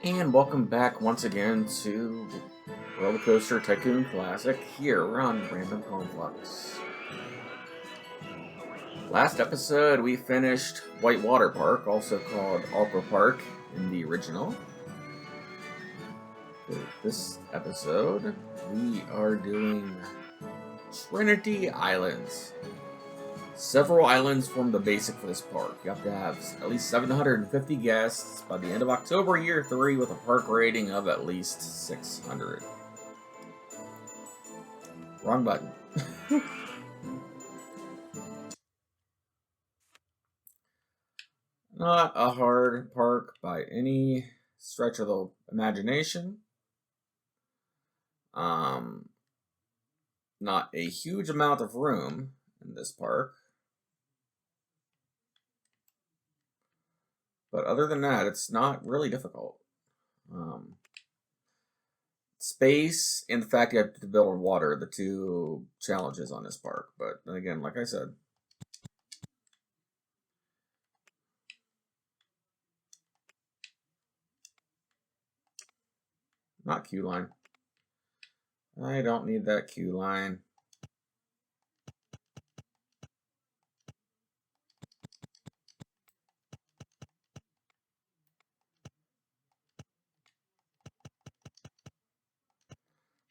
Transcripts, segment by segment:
And welcome back once again to Rollercoaster Tycoon Classic here on Random Conflux. Last episode we finished Whitewater Park, also called Aqua Park in the original. For this episode we are doing Trinity Islands. Several islands form the basic for this park. You have to have at least 750 guests by the end of October year 3 with a park rating of at least 600. Wrong button. Not a hard park by any stretch of the imagination. Not a huge amount of room in this park. But other than that, it's not really difficult. Space and the fact you have to build on water are the two challenges on this park. But then again, like I said, not queue line. I don't need that queue line.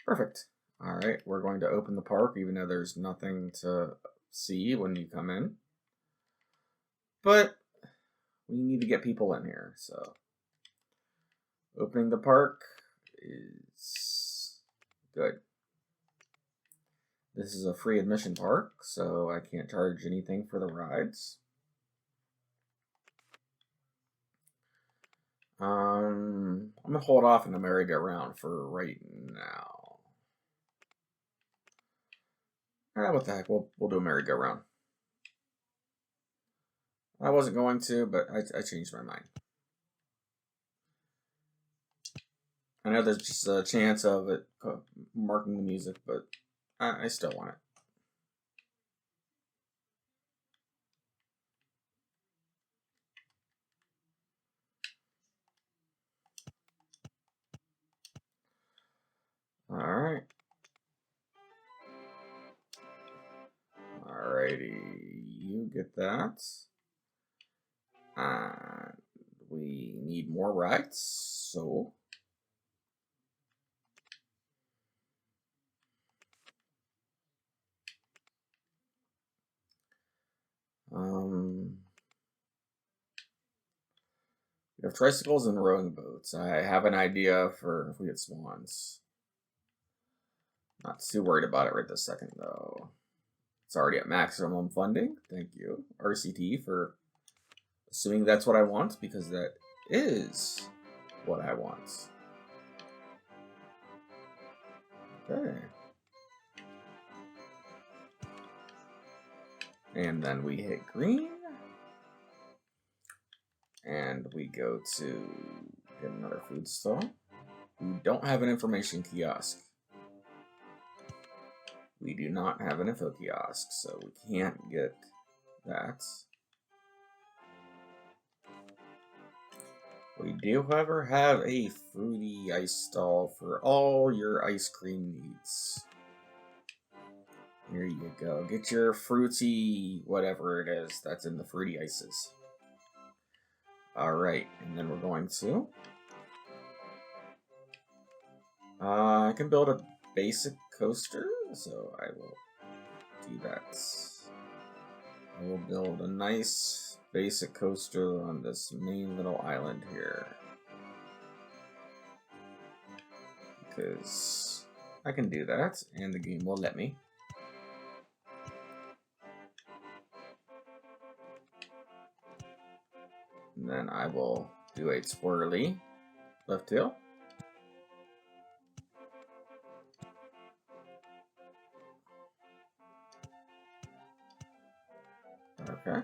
Perfect. All right, we're going to open the park, even though there's nothing to see when you come in. But we need to get people in here, so opening the park is good. This is a free admission park, so I can't charge anything for the rides. I'm gonna hold off on the merry-go-round for right now. What the heck? We'll do a merry-go-round. I wasn't going to, but I changed my mind. I know there's just a chance of it marking the music, but I still want it. Alright. Alrighty, you get that. And we need more rides, so we have tricycles and rowing boats. I have an idea for if we get swans. Not too worried about it right this second, though. It's already at maximum funding. Thank you, RCT, for assuming that's what I want, because that is what I want. Okay. And then we hit green. And we go to get another food stall. We don't have an information kiosk. We do not have an info kiosk, so we can't get that. We do, however, have a fruity ice stall for all your ice cream needs. Here you go. Get your fruity whatever it is that's in the fruity ices. Alright, and then we're going to... I can build a basic coaster, so I will do that. I will build a nice basic coaster on this main little island here. Because I can do that, and the game will let me. And then I will do a swirly left tail. Okay.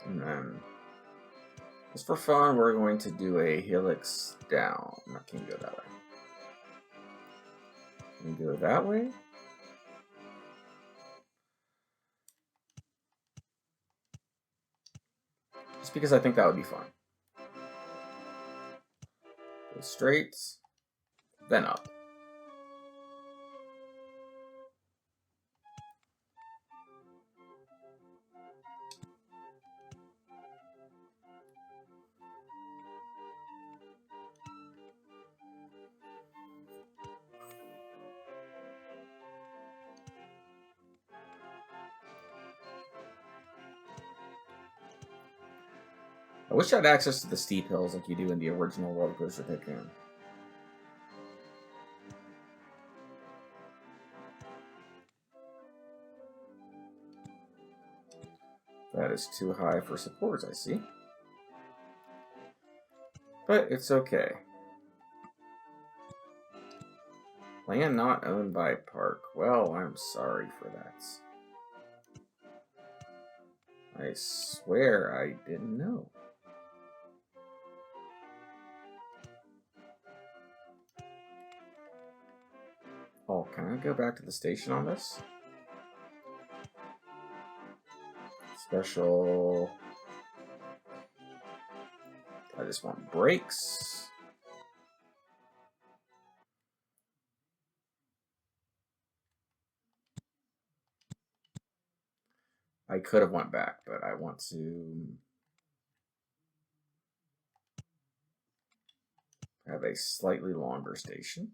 And then Just for fun, we're going to do a helix down. I can't go that way. Can we go that way? Just because I think that would be fun. Go straight, then up. I wish I had access to the steep hills like you do in the original Rollercoaster Tycoon. That is too high for supports, I see. But it's okay. Land not owned by Park. Well, I'm sorry for that. I swear I didn't know. Oh, can I go back to the station on this? Special. I just want brakes. I could have went back, but I want to have a slightly longer station.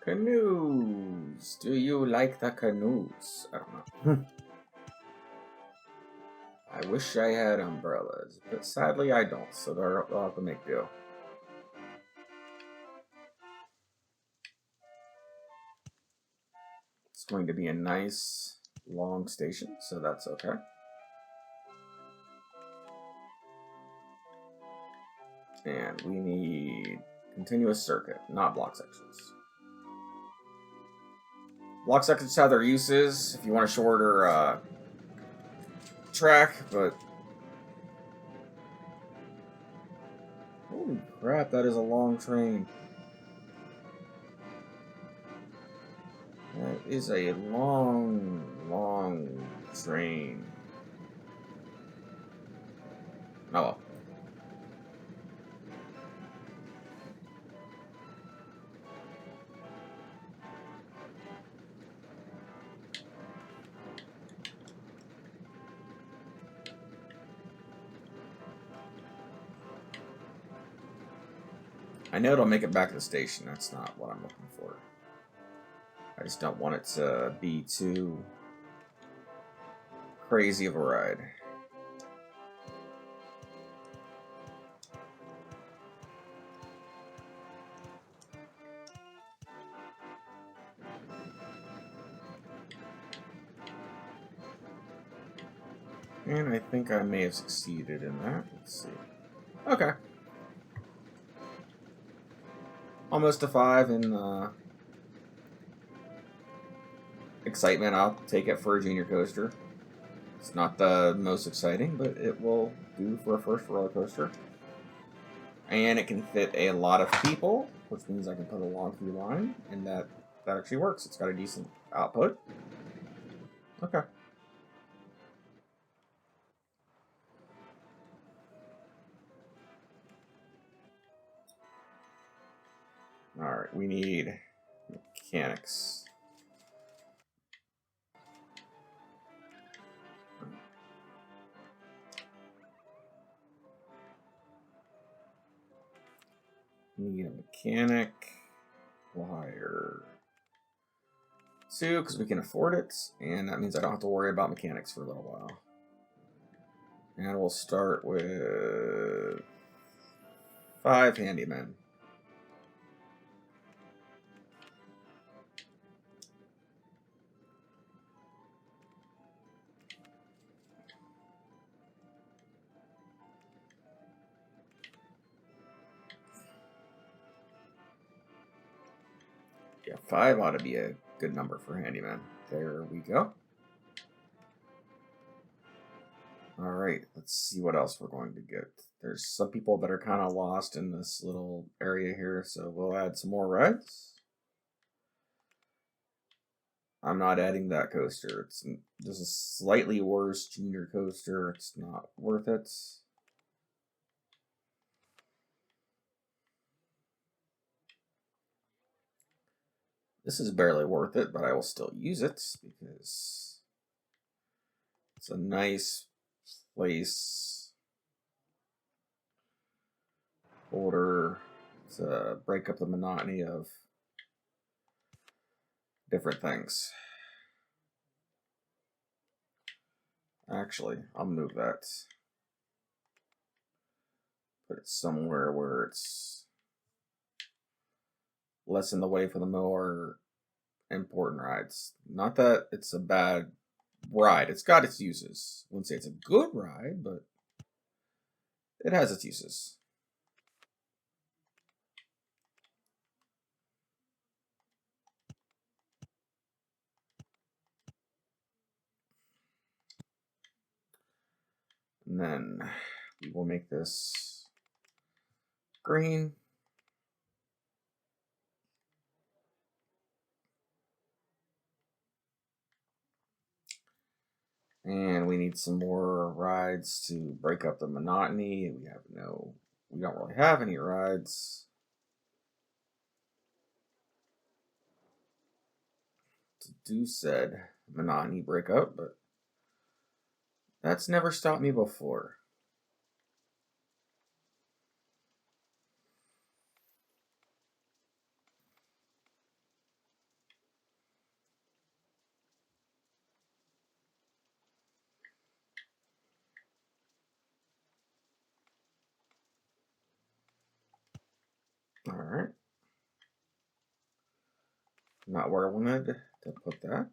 Canoes. Do you like the canoes? I don't know. I wish I had umbrellas, but sadly I don't, so they'll have to make do. It's going to be a nice long station, so that's okay. And we need continuous circuit, not block sections. Block sections have their uses if you want a shorter track, but holy crap, that is a long train. That is a long, long train. Oh well. I know it'll make it back to the station. That's not what I'm looking for. I just don't want it to be too crazy of a ride. And I think I may have succeeded in that. Let's see. Okay. Almost a 5 in excitement. I'll take it for a junior coaster. It's not the most exciting, but it will do for a first roller coaster. And it can fit a lot of people, which means I can put a long queue line, and that actually works. It's got a decent output. Okay. Alright, we need mechanics. We need a mechanic. We'll hire 2 because we can afford it, and that means I don't have to worry about mechanics for a little while. And we'll start with 5 handymen. Yeah, 5 ought to be a good number for handyman. There we go. Alright, let's see what else we're going to get. There's some people that are kind of lost in this little area here, so we'll add some more rides. I'm not adding that coaster. There's a slightly worse junior coaster. It's not worth it. This is barely worth it, but I will still use it because it's a nice place holder to break up the monotony of different things. Actually, I'll move that. Put it somewhere where it's less in the way for the more important rides. Not that it's a bad ride. It's got its uses. I wouldn't say it's a good ride, but it has its uses. And then we will make this green. And we need some more rides to break up the monotony. We don't really have any rides to do said monotony breakup, but that's never stopped me before. All right. Not where I wanted to put that.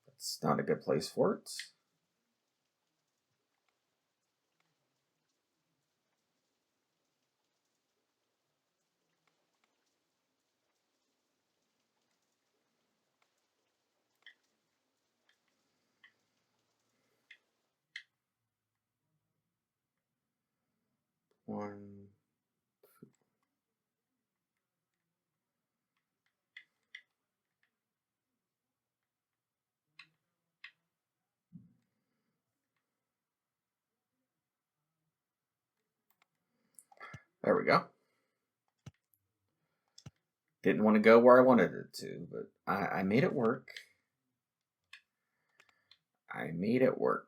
That's not a good place for it. One. There we go. Didn't want to go where I wanted it to, but I made it work. I made it work.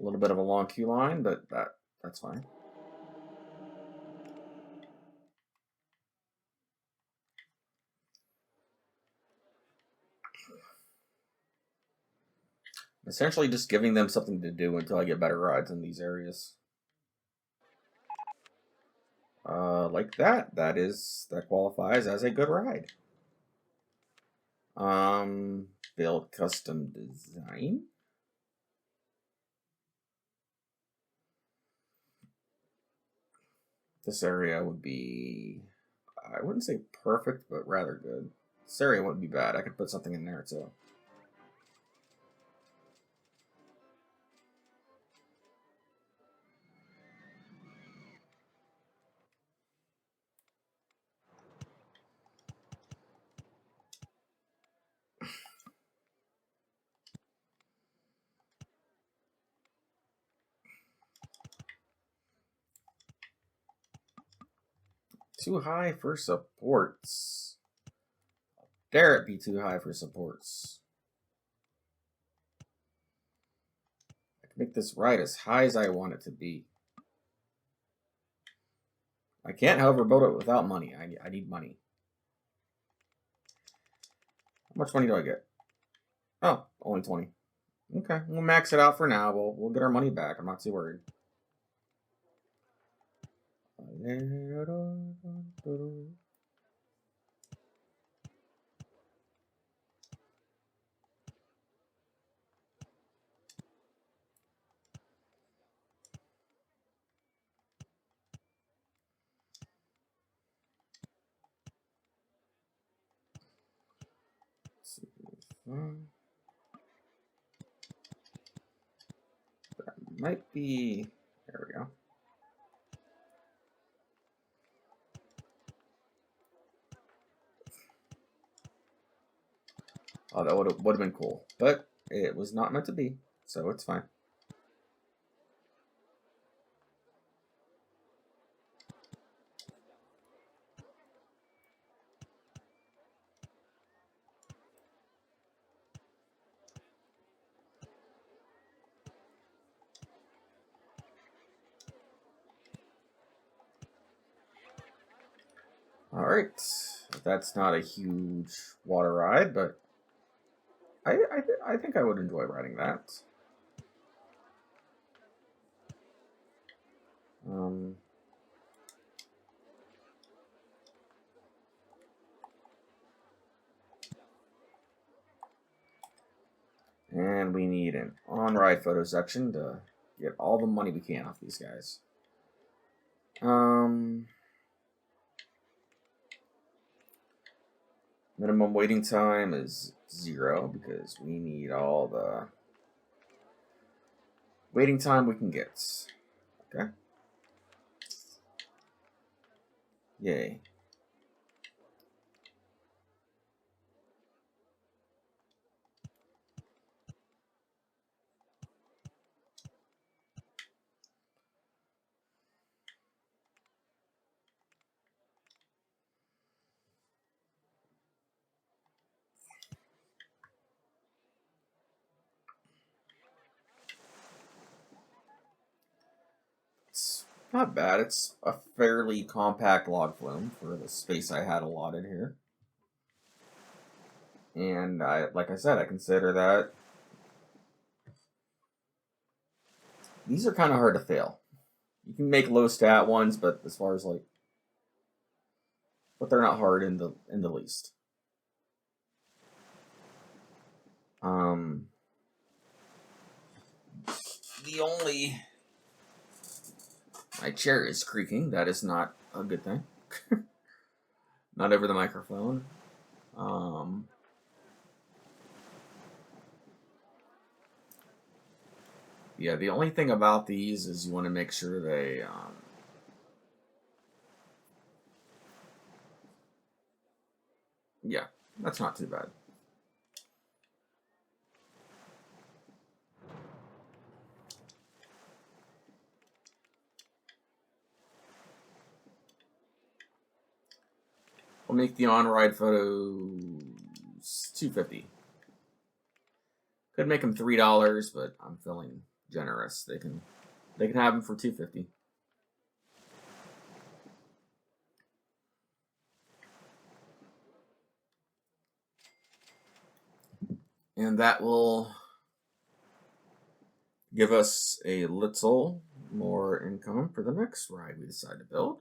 A little bit of a long queue line, but that's fine. Essentially just giving them something to do until I get better rides in these areas. Like that. That qualifies as a good ride. Build custom design. This area would be, I wouldn't say perfect, but rather good. This area wouldn't be bad. I could put something in there too. Too high for supports. Dare it be too high for supports. I can make this ride as high as I want it to be. I can't, however, build it without money. I need money. How much money do I get? Oh, only 20. Okay, we'll max it out for now. We'll get our money back. I'm not too worried. That might be. There we go. Oh, that would have been cool, but it was not meant to be, so it's fine. All right, that's not a huge water ride, but I think I would enjoy riding that. Um, and we need an on-ride photo section to get all the money we can off these guys. Minimum waiting time is 0 because we need all the waiting time we can get. Okay. Yay. It's not bad. It's a fairly compact log flume for the space I had allotted here. And like I said, I consider that these are kind of hard to fail. You can make low stat ones, but as far as but they're not hard in the least. The only my chair is creaking. That is not a good thing. Not over the microphone. Yeah, the only thing about these is you want to make sure they yeah, that's not too bad. We'll make the on-ride photos $2.50. Could make them $3, but I'm feeling generous. They can have them for $2.50. And that will give us a little more income for the next ride we decide to build.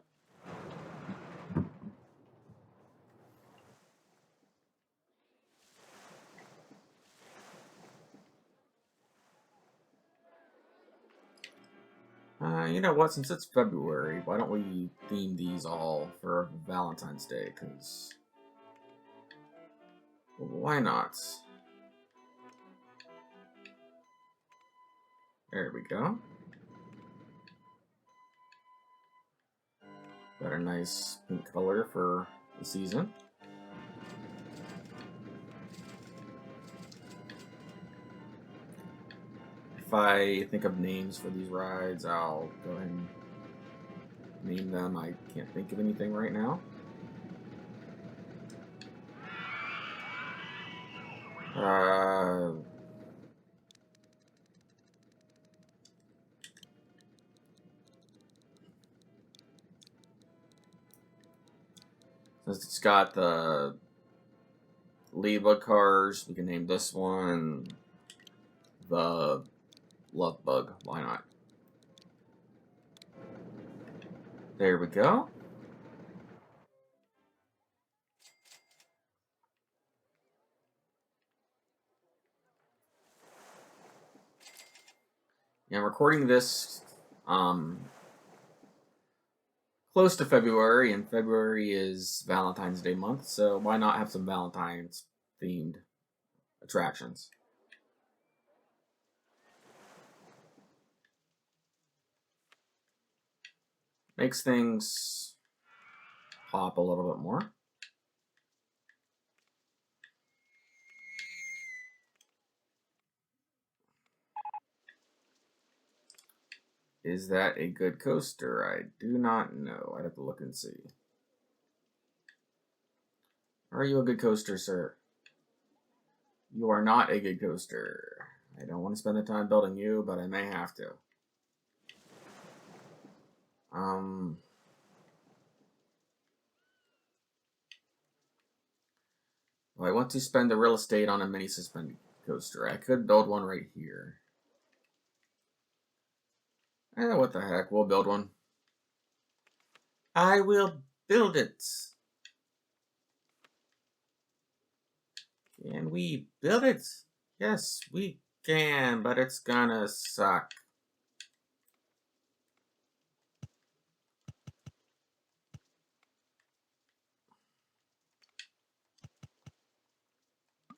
You know what? Since it's February, why don't we theme these all for Valentine's Day? Because why not? There we go. Got a nice pink color for the season. If I think of names for these rides, I'll go ahead and name them. I can't think of anything right now. Since it's got the Ladybug cars, we can name this one the Love Bug. Why not? There we go. Yeah, I'm recording this close to February, and February is Valentine's Day month, so why not have some Valentine's themed attractions. Makes things pop a little bit more. Is that a good coaster? I do not know. I'd have to look and see. Are you a good coaster, sir? You are not a good coaster. I don't want to spend the time building you, but I may have to. Well, I want to spend the real estate on a mini suspended coaster. I could build one right here. What the heck? We'll build one. I will build it. Can we build it? Yes, we can, but it's gonna suck.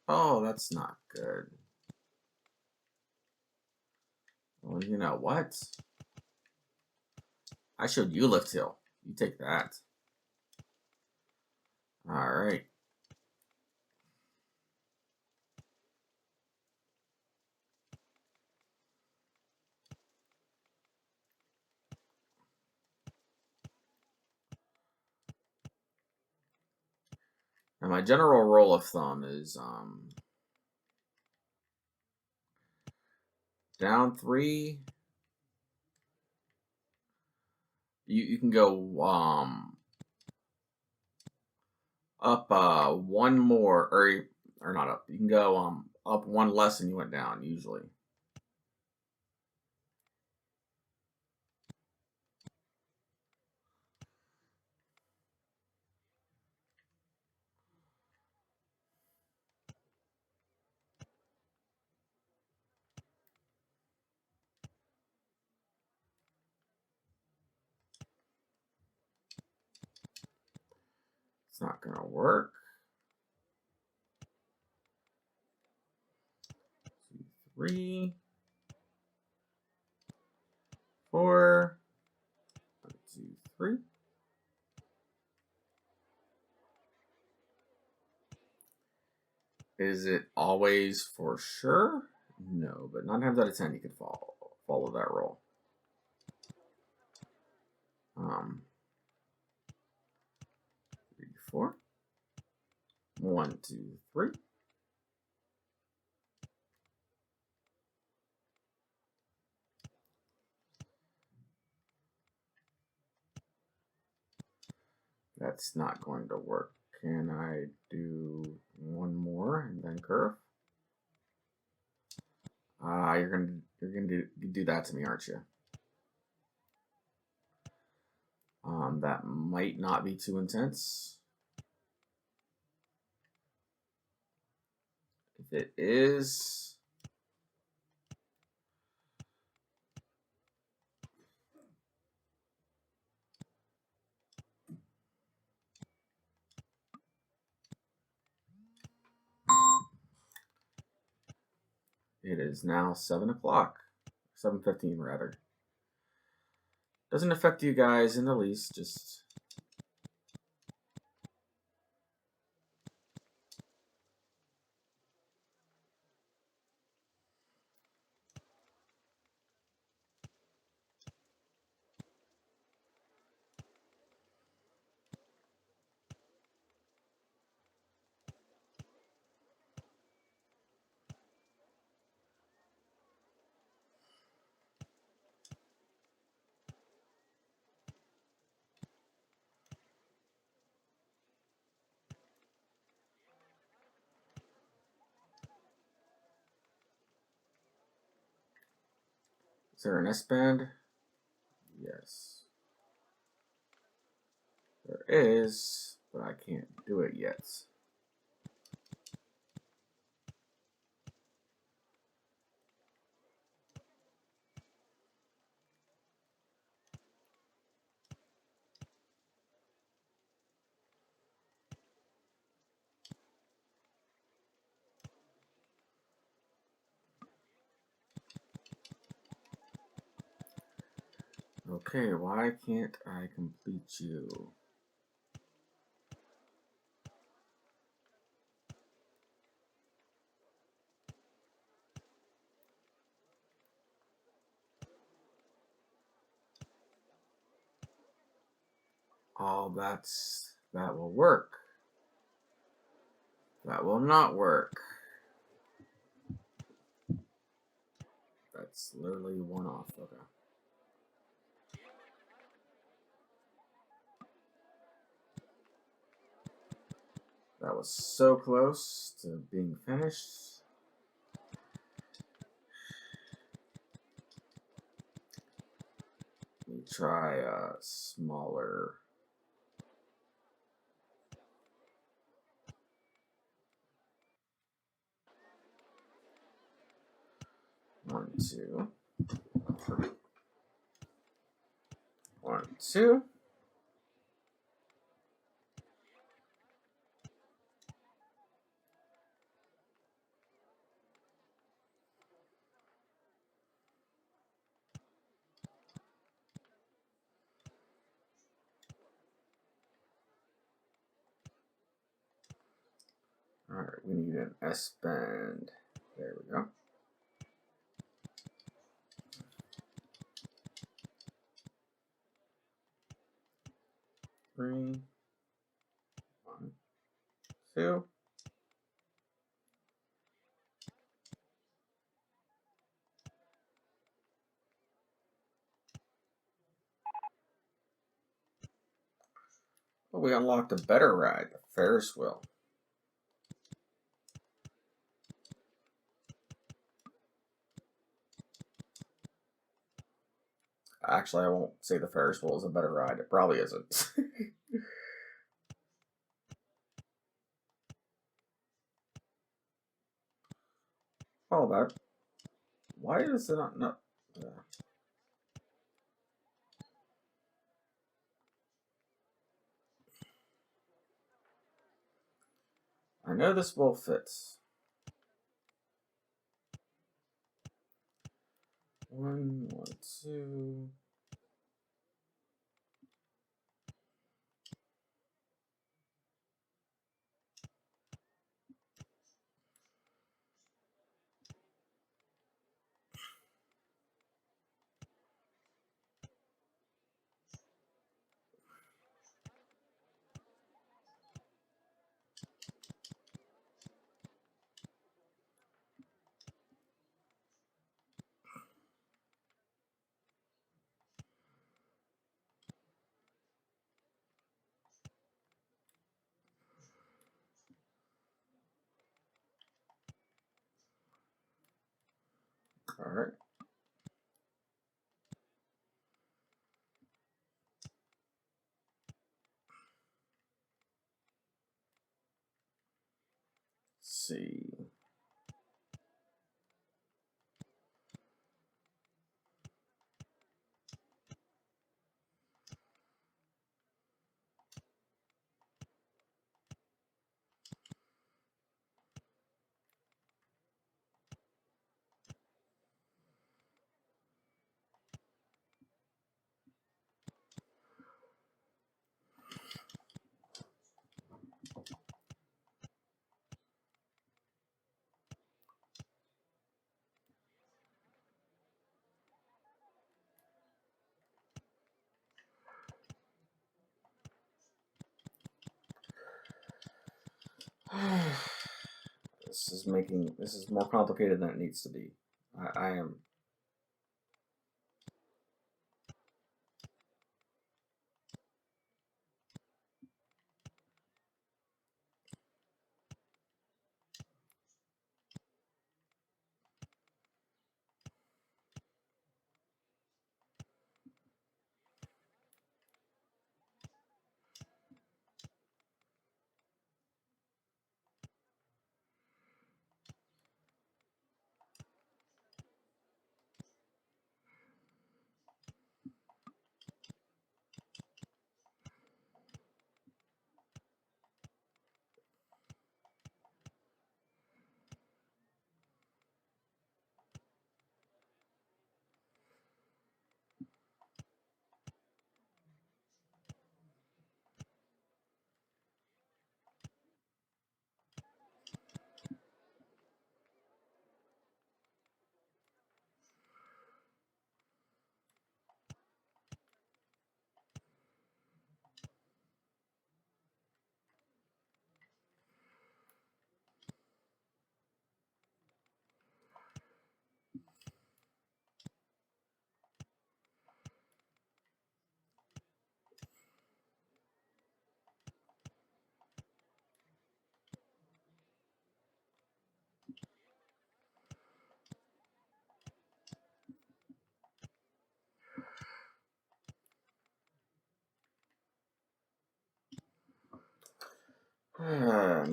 Oh, that's not good. Well, you know what? I showed you lift hill. You take that. Alright. Now my general rule of thumb is down 3. You can go up one more, or not up. You can go up one less than you went down usually. It's not gonna work. 2, 3, 4. 1, 2, 3. Is it always for sure? No, but 9 times out of 10 you could follow that rule. 3, 4. 1, 2, 3. That's not going to work. Can I do one more and then curve? You're gonna do that to me, aren't you? That might not be too intense. If it is, it is now 7 o'clock, 7:15 rather. Doesn't affect you guys in the least. Just is there an S band? Yes. There is, but I can't do it yet. Okay, why can't I complete you? Oh, that will work. That will not work. That's literally one off. Okay. That was so close to being finished. Let me try a smaller. One, two. 1, 2. All right, we need an S bend. There we go. Three, 1, 2. Oh, we unlocked a better ride, the Ferris wheel. Actually, I won't say the Ferris wheel is a better ride. It probably isn't. Oh, that. Why is it not? Yeah. I know this will fit. 1, 1, 2. All right. Let's see. This is more complicated than it needs to be. I am.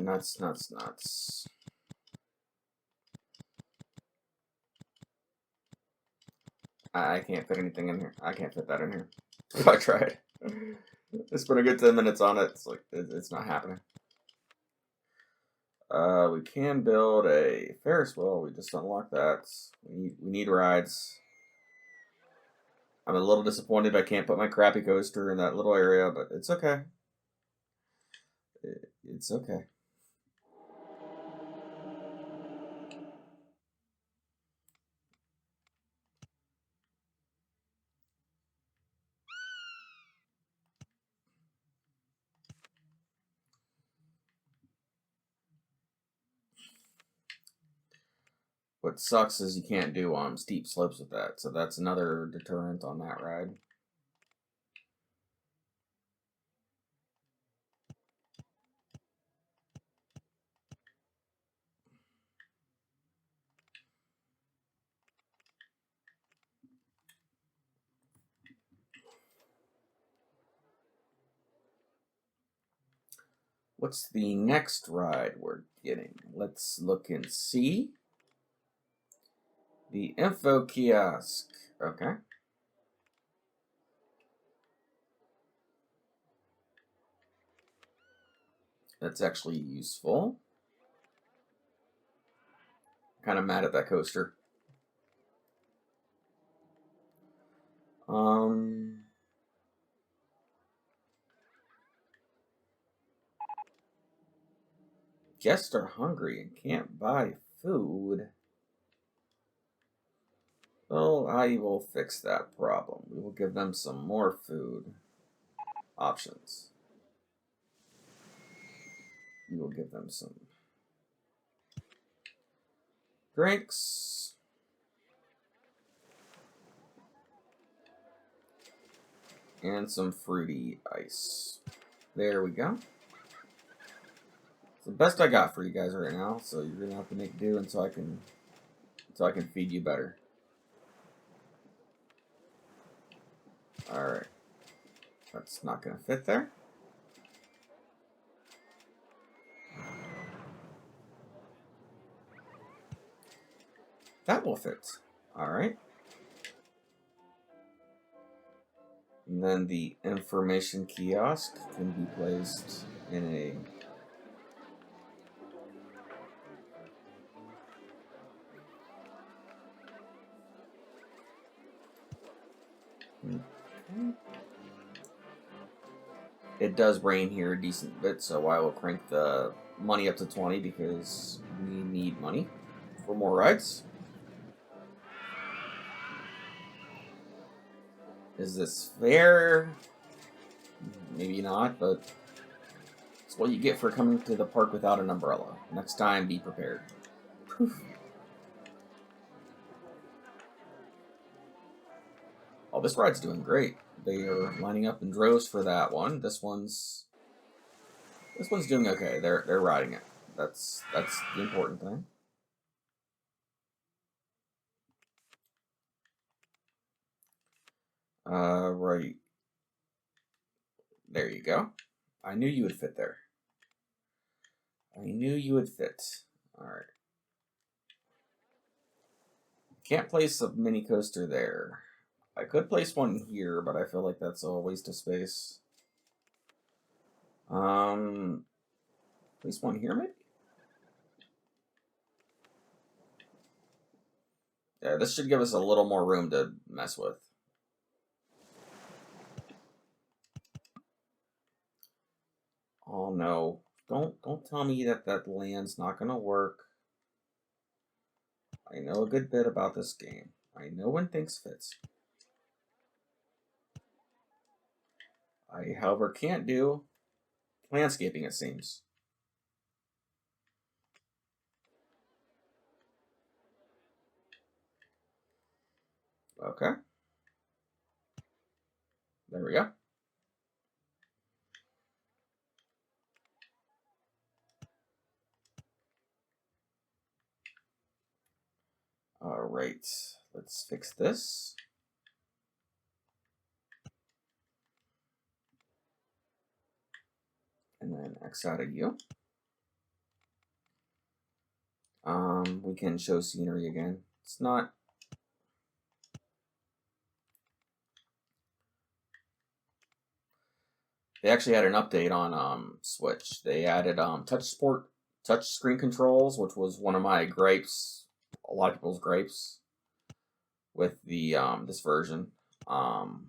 Nuts, nuts, nuts. I can't fit anything in here. I can't fit that in here. I tried. I spent a good 10 minutes on it. It's like, it's not happening. We can build a Ferris wheel. We just unlocked that. We need rides. I'm a little disappointed I can't put my crappy coaster in that little area, but it's okay. It's okay. What sucks is you can't do steep slopes with that, so that's another deterrent on that ride. What's the next ride we're getting? Let's look and see. The info kiosk. Okay. That's actually useful. Kind of mad at that coaster. Guests are hungry and can't buy food. Well, I will fix that problem. We will give them some more food options. We will give them some drinks. And some fruity ice. There we go. It's the best I got for you guys right now, so you're gonna have to make do until I can feed you better. Alright. That's not gonna fit there. That will fit. Alright. And then the information kiosk can be placed in a It does rain here a decent bit, so I will crank the money up to 20 because we need money for more rides. Is this fair? Maybe not, but it's what you get for coming to the park without an umbrella. Next time, be prepared. Oh, this ride's doing great. They are lining up in droves for that one. This one's doing okay. They're riding it. That's the important thing. Right. There you go. I knew you would fit there. I knew you would fit. Alright. Can't place a mini coaster there. I could place one here, but I feel like that's a waste of space. Place one here, maybe? Yeah, this should give us a little more room to mess with. Oh no. Don't tell me that land's not gonna work. I know a good bit about this game. I know when things fit. I, however, can't do landscaping, it seems. Okay. There we go. All right, let's fix this. And then X out of you. We can show scenery again. It's not. They actually had an update on Switch. They added touch screen controls, which was one of my gripes, a lot of people's gripes with the this version. Um,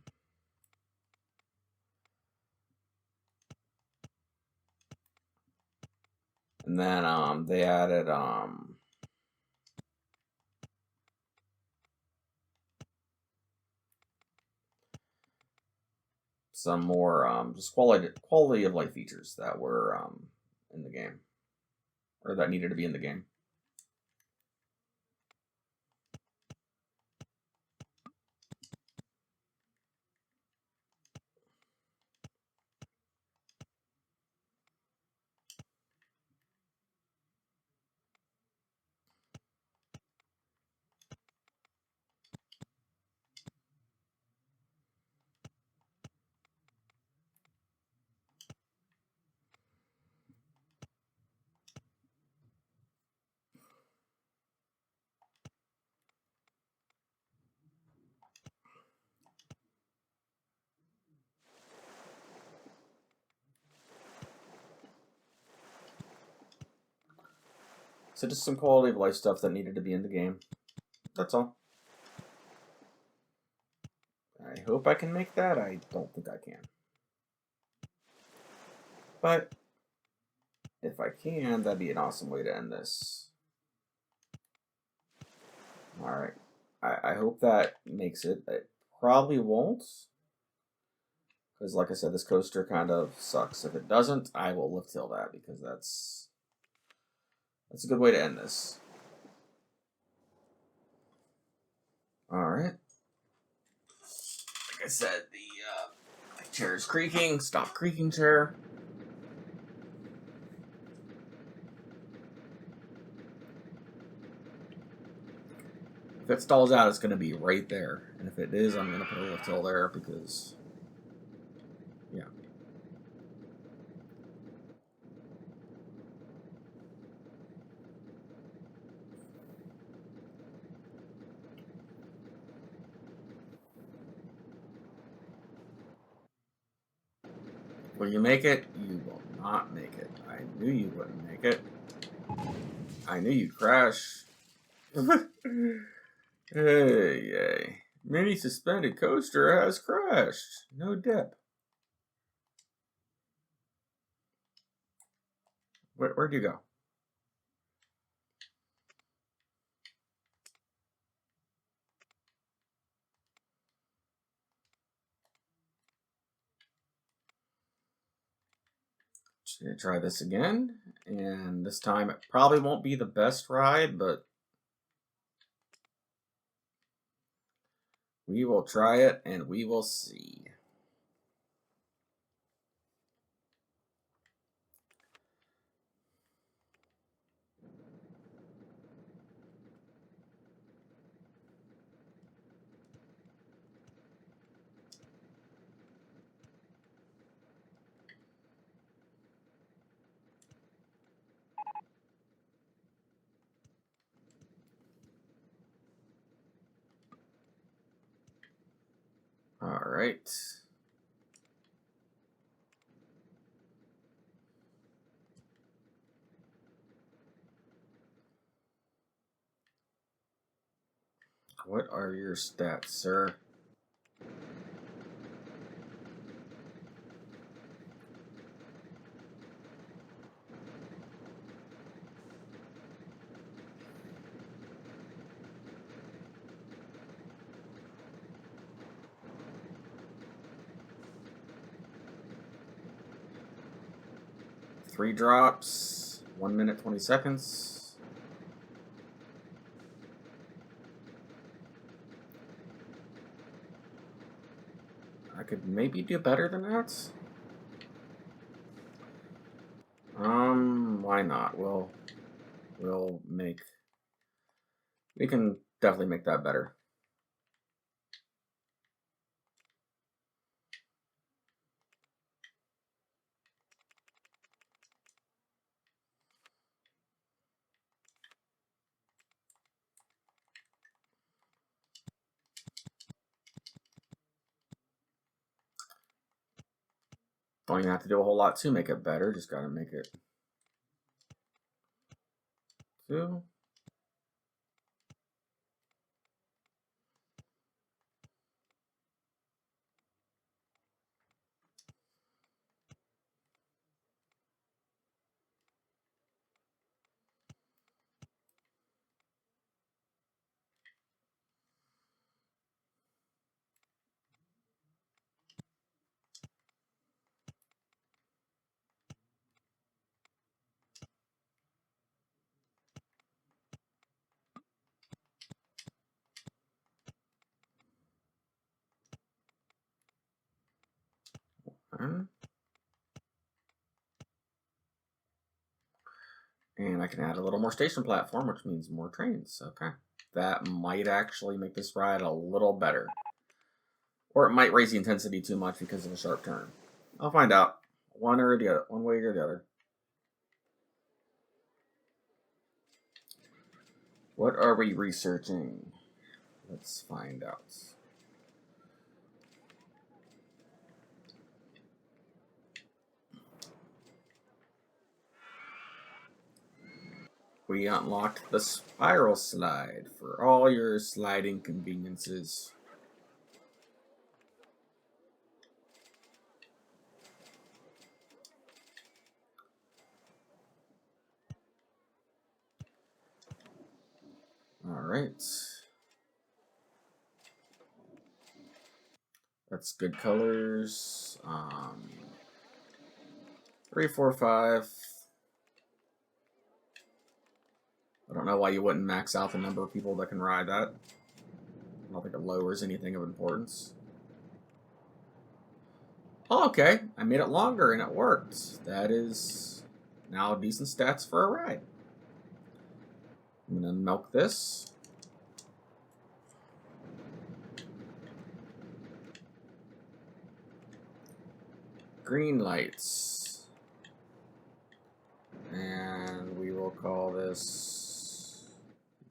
and then they added some more just quality of life features that were in the game, or that needed to be in the game. So just some quality of life stuff that needed to be in the game. That's all. I hope I can make that. I don't think I can. But if I can, that'd be an awesome way to end this. Alright. I hope that makes it. It probably won't. Because like I said, this coaster kind of sucks. If it doesn't, I will lift till that because that's a good way to end this. Alright. Like I said, the chair is creaking. Stop creaking, chair. If it stalls out, it's going to be right there. And if it is, I'm going to put a lift till there because, yeah. Will you make it? You will not make it. I knew you wouldn't make it. I knew you'd crash. Hey, yay. Mini suspended coaster has crashed. No dip. Where'd you go? Just gonna try this again. And this time it probably won't be the best ride, but we will try it and we will see. All right. What are your stats, sir? Three drops, 1 minute, 20 seconds. I could maybe do better than that. Why not? We can definitely make that better. Don't even have to do a whole lot to make it better. Just gotta make it 2. And I can add a little more station platform, which means more trains. Okay. That might actually make this ride a little better. Or it might raise the intensity too much because of a sharp turn. I'll find out. One or the other. One way or the other. What are we researching? Let's find out. We unlocked the spiral slide for all your sliding conveniences. Alright. That's good colors. 3, 4, 5. I don't know why you wouldn't max out the number of people that can ride that. I don't think it lowers anything of importance. Oh, okay. I made it longer and it worked. That is now decent stats for a ride. I'm going to milk this. Green lights. And we will call this,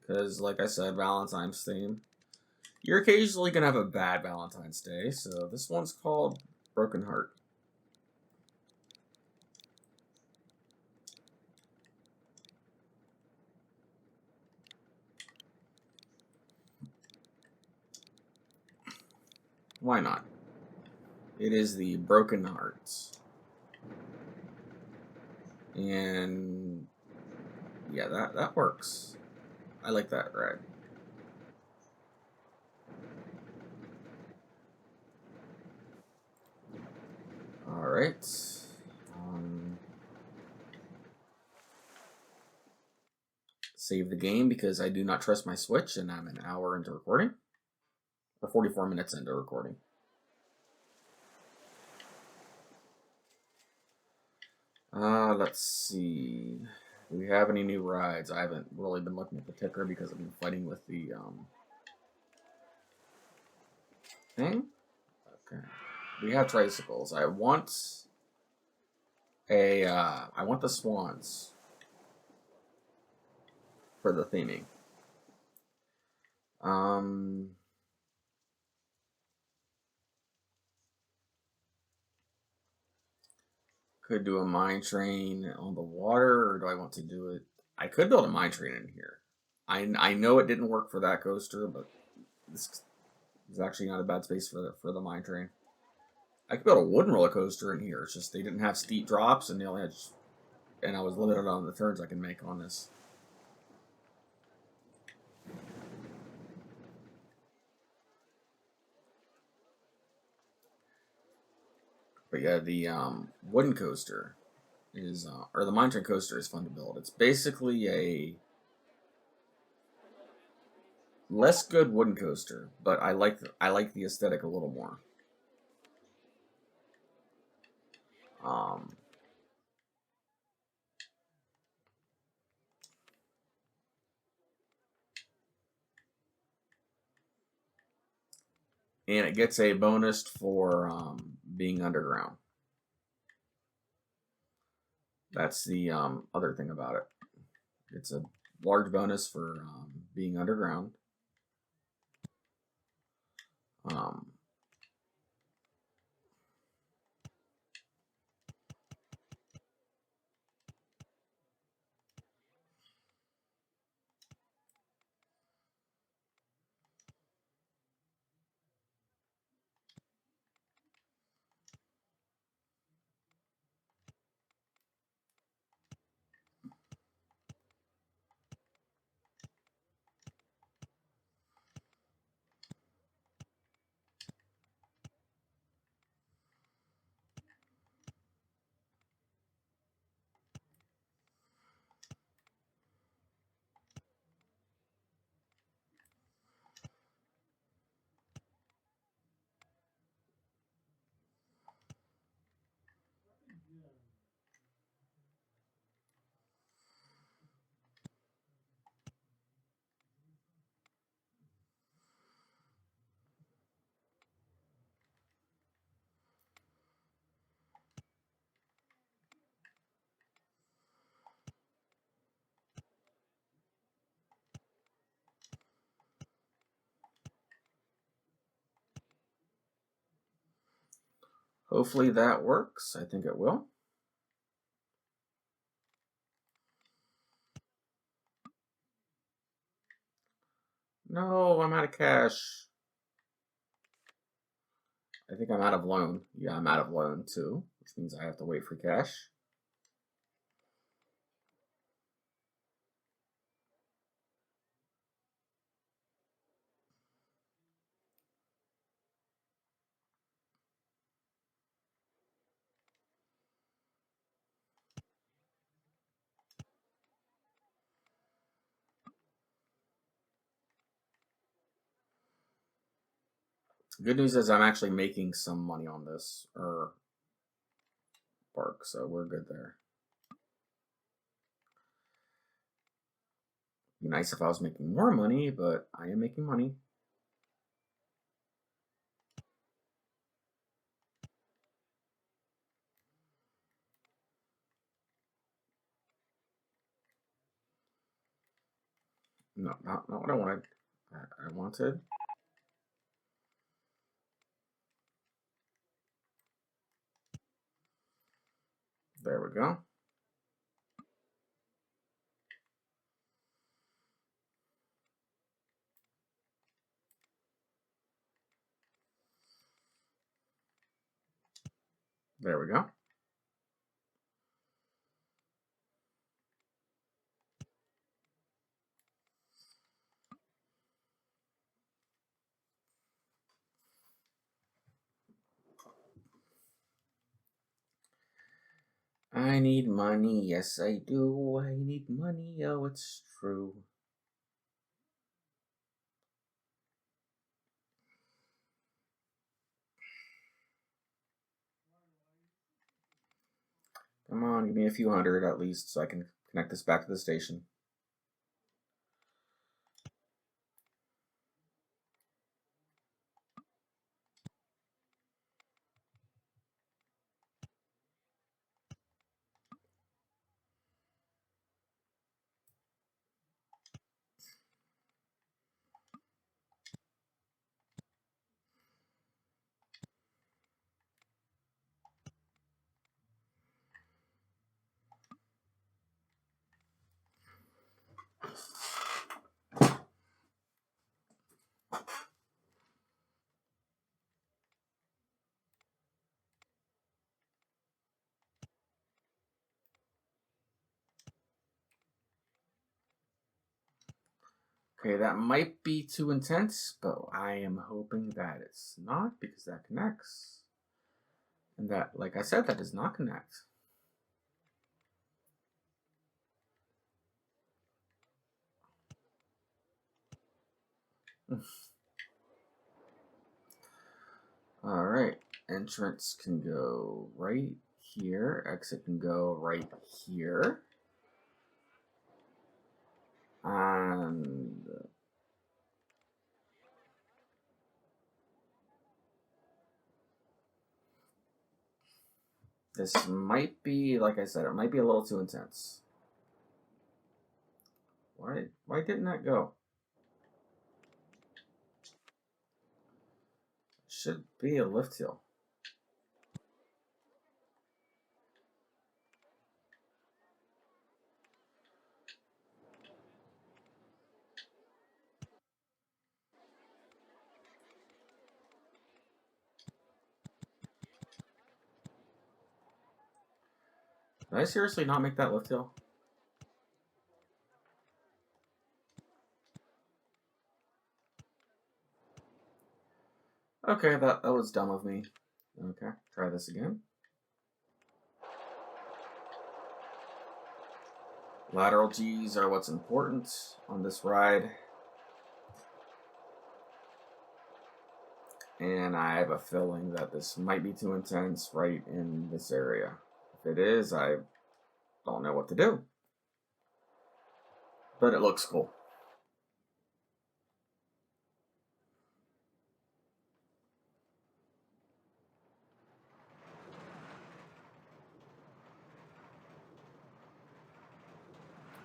because like I said, Valentine's theme. You're occasionally going to have a bad Valentine's Day, so this one's called Broken Heart. Why not? It is the Broken Hearts. And yeah, that works. I like that ride. Alright. Save the game because I do not trust my Switch and I'm an hour into recording. Or 44 minutes into recording. Let's see. Do we have any new rides? I haven't really been looking at the ticker because I've been fighting with the thing. Okay. We have tricycles. I want the swans for the theming. Could do a mine train on the water, or do I want to do it? I could build a mine train in here. I know it didn't work for that coaster, but this is actually not a bad space for the mine train. I could build a wooden roller coaster in here. It's just they didn't have steep drops, and they only had, and I was limited on the turns I can make on this. But yeah, the wooden coaster is, or the mine train coaster is fun to build. It's basically a less good wooden coaster, but I like the aesthetic a little more. And it gets a bonus for being underground. That's the other thing about it. It's a large bonus for being underground. Hopefully that works. I think it will. No, I'm out of cash. I think I'm out of loan. Yeah, I'm out of loan too, which means I have to wait for cash. Good news is I'm actually making some money on this park, so we're good there. Be nice if I was making more money, but I am making money. No, not what I wanted. I wanted. There we go. There we go. I need money, yes I do. I need money, oh it's true. Come on, give me a few hundred at least so I can connect this back to the station. Okay, that might be too intense, but I am hoping that it's not because that connects. And that, like I said, that does not connect. All right, entrance can go right here. Exit can go right here. And this might be, like I said, it might be a little too intense. Why didn't that go? Should be a lift hill. Did I seriously not make that lift hill? Okay, that was dumb of me. Okay, try this again. Lateral G's are what's important on this ride. And I have a feeling that this might be too intense right in this area. If it is, I don't know what to do. But it looks cool.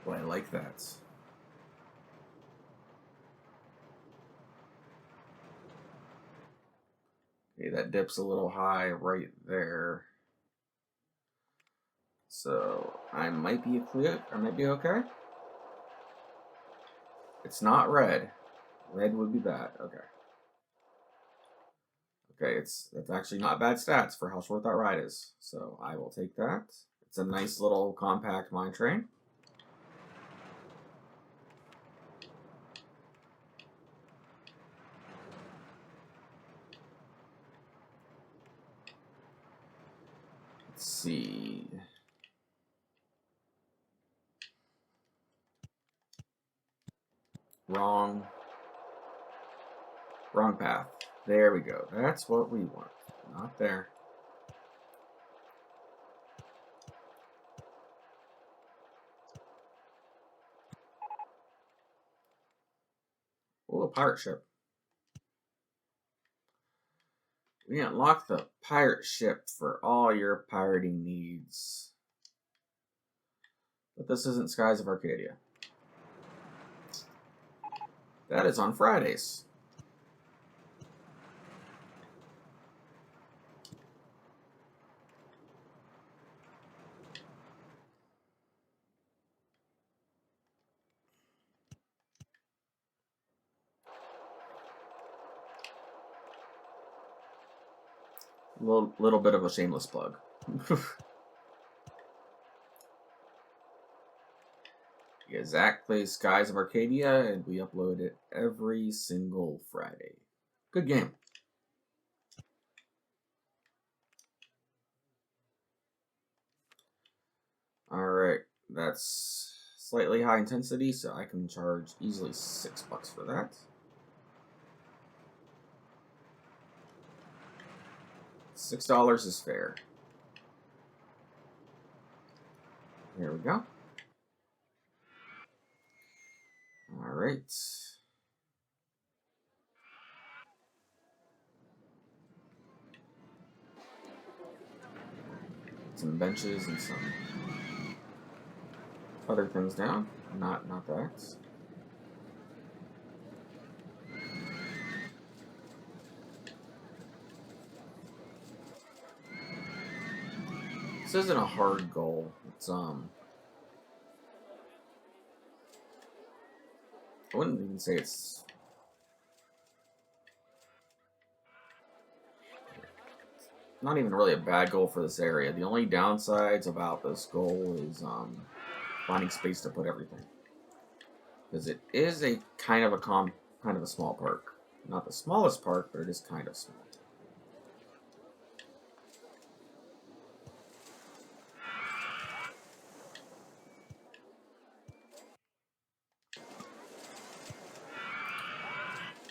Well, I like that. Okay, that dips a little high right there. So I might be clear. I might be okay. It's not red. Red would be bad. Okay. Okay, it's actually not bad stats for how short that ride is. So I will take that. It's a nice little compact mine train. Let's see. Wrong path. There we go. That's what we want. Not there. Oh, a pirate ship. We unlock the pirate ship for all your pirating needs. But this isn't Skies of Arcadia. That is on Fridays. Little bit of a shameless plug. Yeah, Zach plays Skies of Arcadia, and we upload it every single Friday. Good game. Alright, that's slightly high intensity, so I can charge easily $6 for that. $6 is fair. There we go. Alright. Some benches and some other things down. Not that. This isn't a hard goal. It's I wouldn't even say it's not even really a bad goal for this area. The only downsides about this goal is finding space to put everything, because it is a kind of a small park. Not the smallest park, but it is kind of small.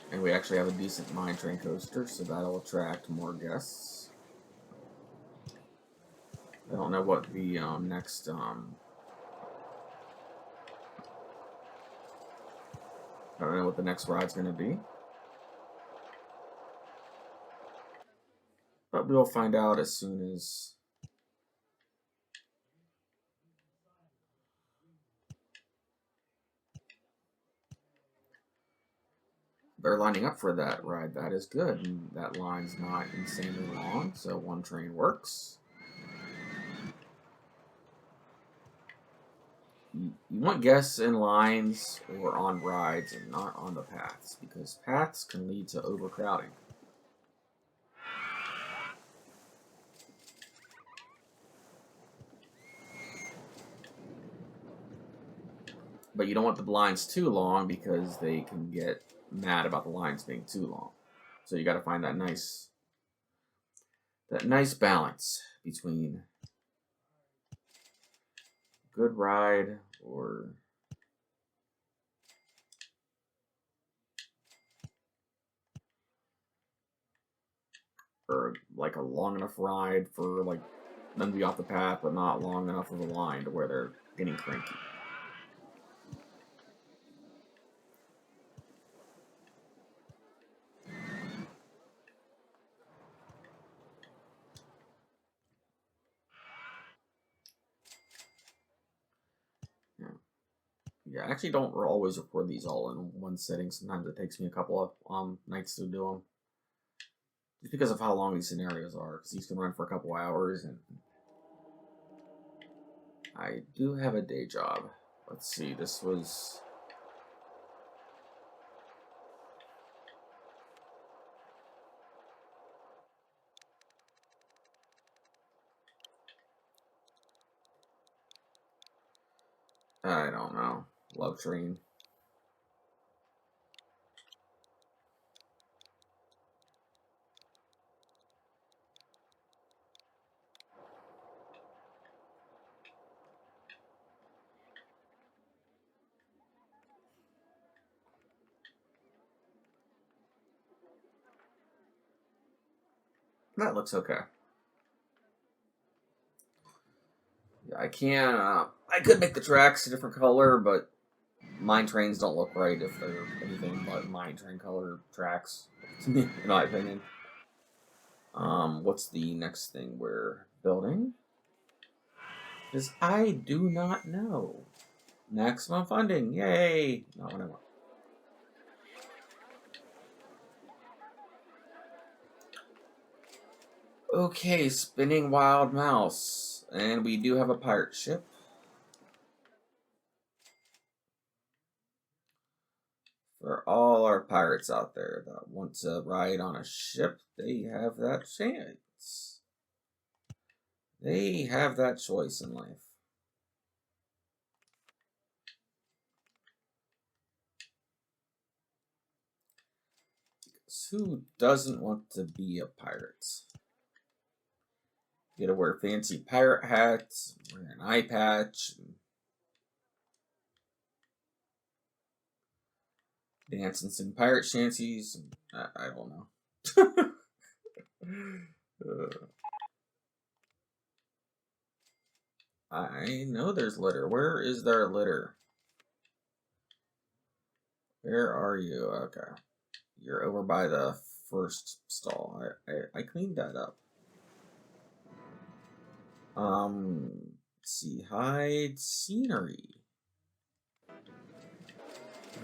And we actually have a decent mine train coaster, so that'll attract more guests. I don't know what the next I don't know what the next ride's going to be, but we'll find out as soon as they're lining up for that ride. That is good. And that line's not insanely long, so one train works. You want guests in lines or on rides and not on the paths, because paths can lead to overcrowding. But you don't want the lines too long, because they can get mad about the lines being too long. So you got to find that nice balance between good ride or like a long enough ride for like them to be off the path, but not long enough of a line to where they're getting cranky. Yeah, I actually don't always record these all in one sitting. Sometimes it takes me a couple of nights to do them. Just because of how long these scenarios are, because these can run for a couple hours, and I do have a day job. Let's see, this was... I don't know. Love Train. That looks okay. Yeah, I can. I could make the tracks a different color, but mine trains don't look right if they're anything but mine train color tracks, to me, in my opinion. What's the next thing we're building? Because I do not know. Maximum funding, yay! Not what I want. Okay, spinning wild mouse, and we do have a pirate ship. For all our pirates out there that want to ride on a ship, they have that chance. They have that choice in life. Because who doesn't want to be a pirate? You gotta wear fancy pirate hats, wear an eye patch, and dance and sing pirate shanties. And I don't know. I know there's litter. Where is there litter? Where are you? Okay. You're over by the first stall. I cleaned that up. Let's see. Hide scenery.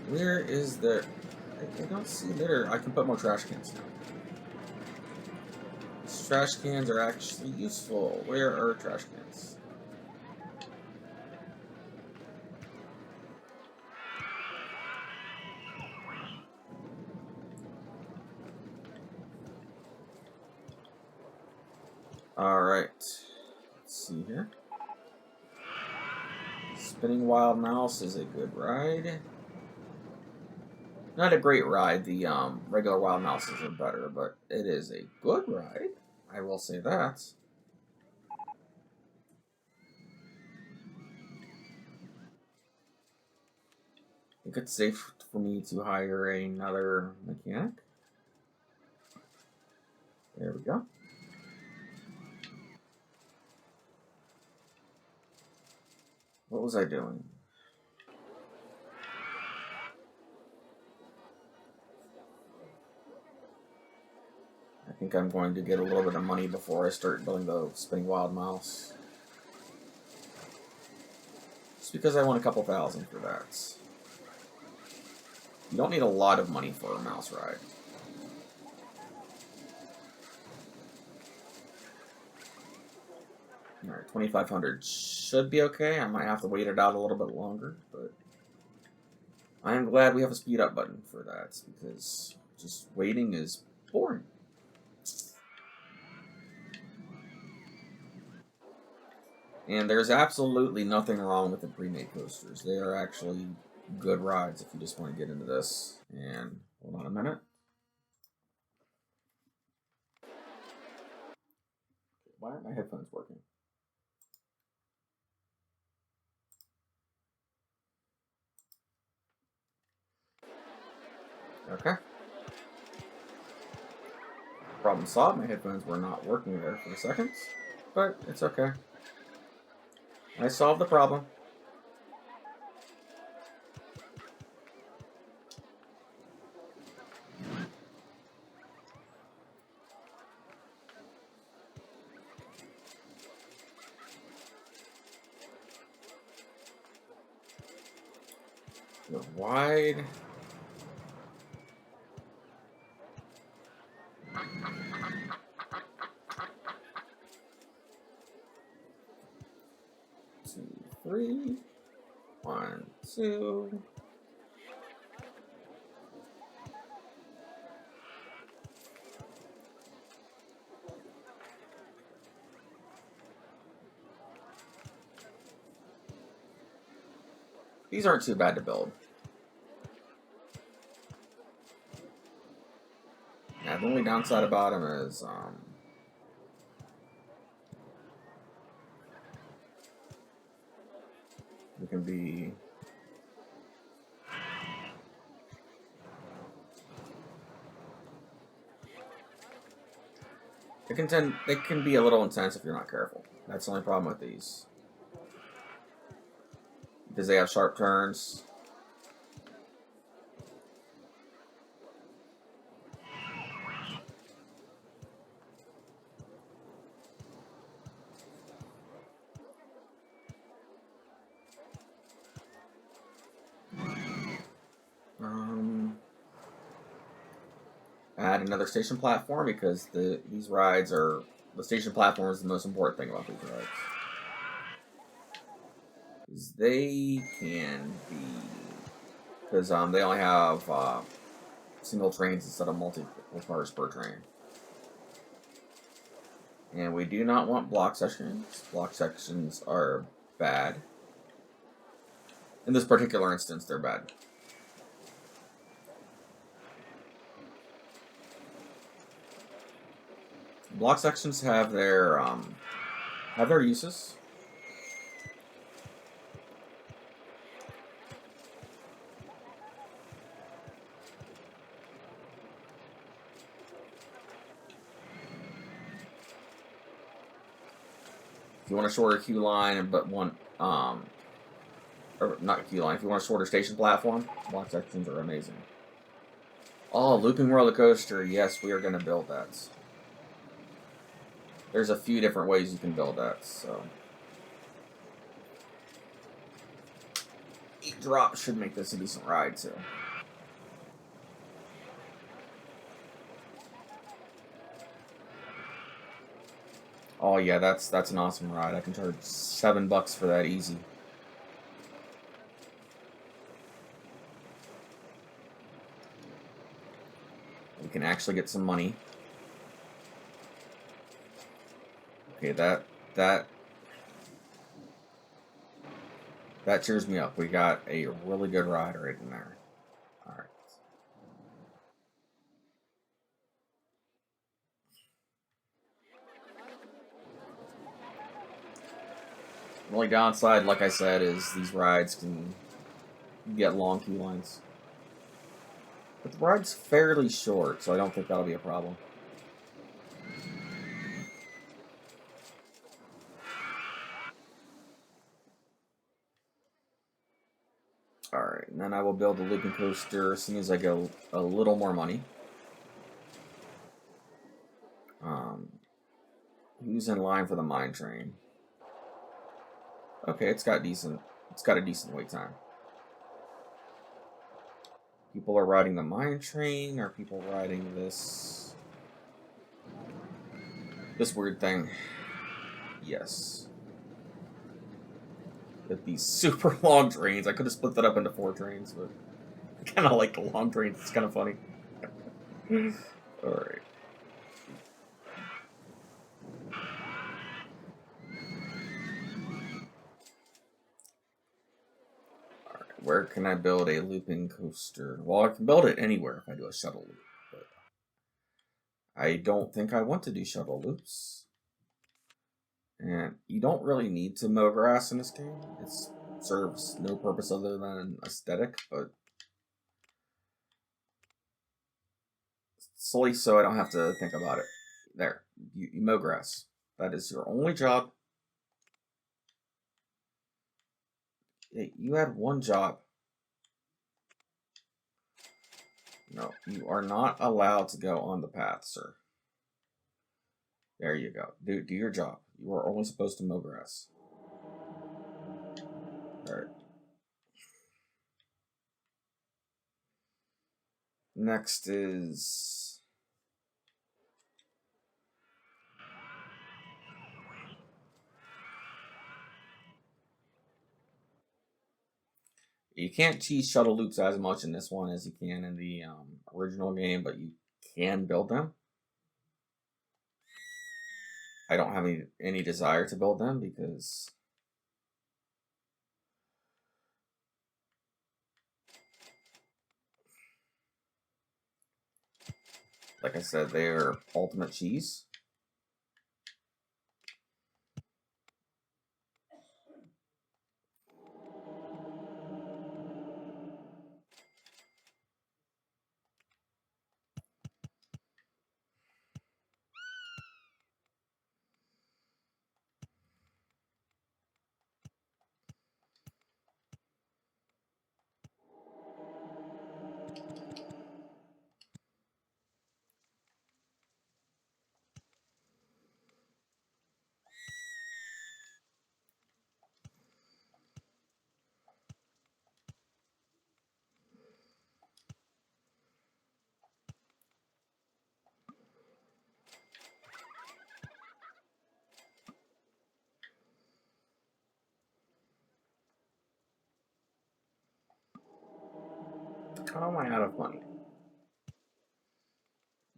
Where is there? I don't see litter. I can put more trash cans now. These trash cans are actually useful. Where are trash cans? Alright. Let's see here. Spinning Wild Mouse is a good ride. Not a great ride. The regular Wild Mouses are better, but it is a good ride. I will say that. I think it's safe for me to hire another mechanic. There we go. What was I doing? I think I'm going to get a little bit of money before I start building the Spinning Wild Mouse. Just because I want a couple thousand for that. You don't need a lot of money for a mouse ride. Alright, 2,500 should be okay. I might have to wait it out a little bit longer, but I am glad we have a speed up button for that, because just waiting is boring. And there's absolutely nothing wrong with the pre-made coasters. They are actually good rides if you just want to get into this. And hold on a minute. Why aren't my headphones working? Okay. Problem solved. My headphones were not working there for a second, but it's okay. I solved the problem. Go wide. 2, 3. 1, 2. These aren't too bad to build. Yeah, the only downside about them is it can be they can be a little intense if you're not careful. That's the only problem with these. Because they have sharp turns. Add another station platform because these rides are the station platform is the most important thing about these rides. Because they can be because they only have single trains instead of multiple cars per train. And we do not want block sections. Block sections are bad. In this particular instance, they're bad. Block sections have their uses. If you want a shorter queue line, but want or not queue line. If you want a shorter station platform, block sections are amazing. Oh, looping roller coaster. Yes, we are going to build that. There's a few different ways you can build that. So each drop should make this a decent ride too. Oh yeah, that's an awesome ride. I can charge $7 for that easy. We can actually get some money. Okay, that cheers me up. We got a really good ride right in there. All right. The only downside, like I said, is these rides can get long queue lines. But the ride's fairly short, so I don't think that'll be a problem. Alright, and then I will build the looping coaster as soon as I get a little more money. Who's in line for the mine train? Okay, it's got a decent wait time. People are riding the mine train, or people riding this weird thing? Yes. With these super long trains. I could have split that up into 4 trains, but I kind of like the long trains. It's kind of funny. Alright. Where can I build a looping coaster? Well, I can build it anywhere if I do a shuttle loop, but I don't think I want to do shuttle loops. And you don't really need to mow grass in this game. It serves no purpose other than aesthetic, but solely so I don't have to think about it. There, you mow grass. That is your only job. Hey, you had one job. No, you are not allowed to go on the path, sir. There you go. Do your job. You are only supposed to mow grass. Alright. Next is... You can't cheese shuttle loops as much in this one as you can in the original game, but you can build them. I don't have any desire to build them because like I said, they're ultimate cheese. How am I out of money?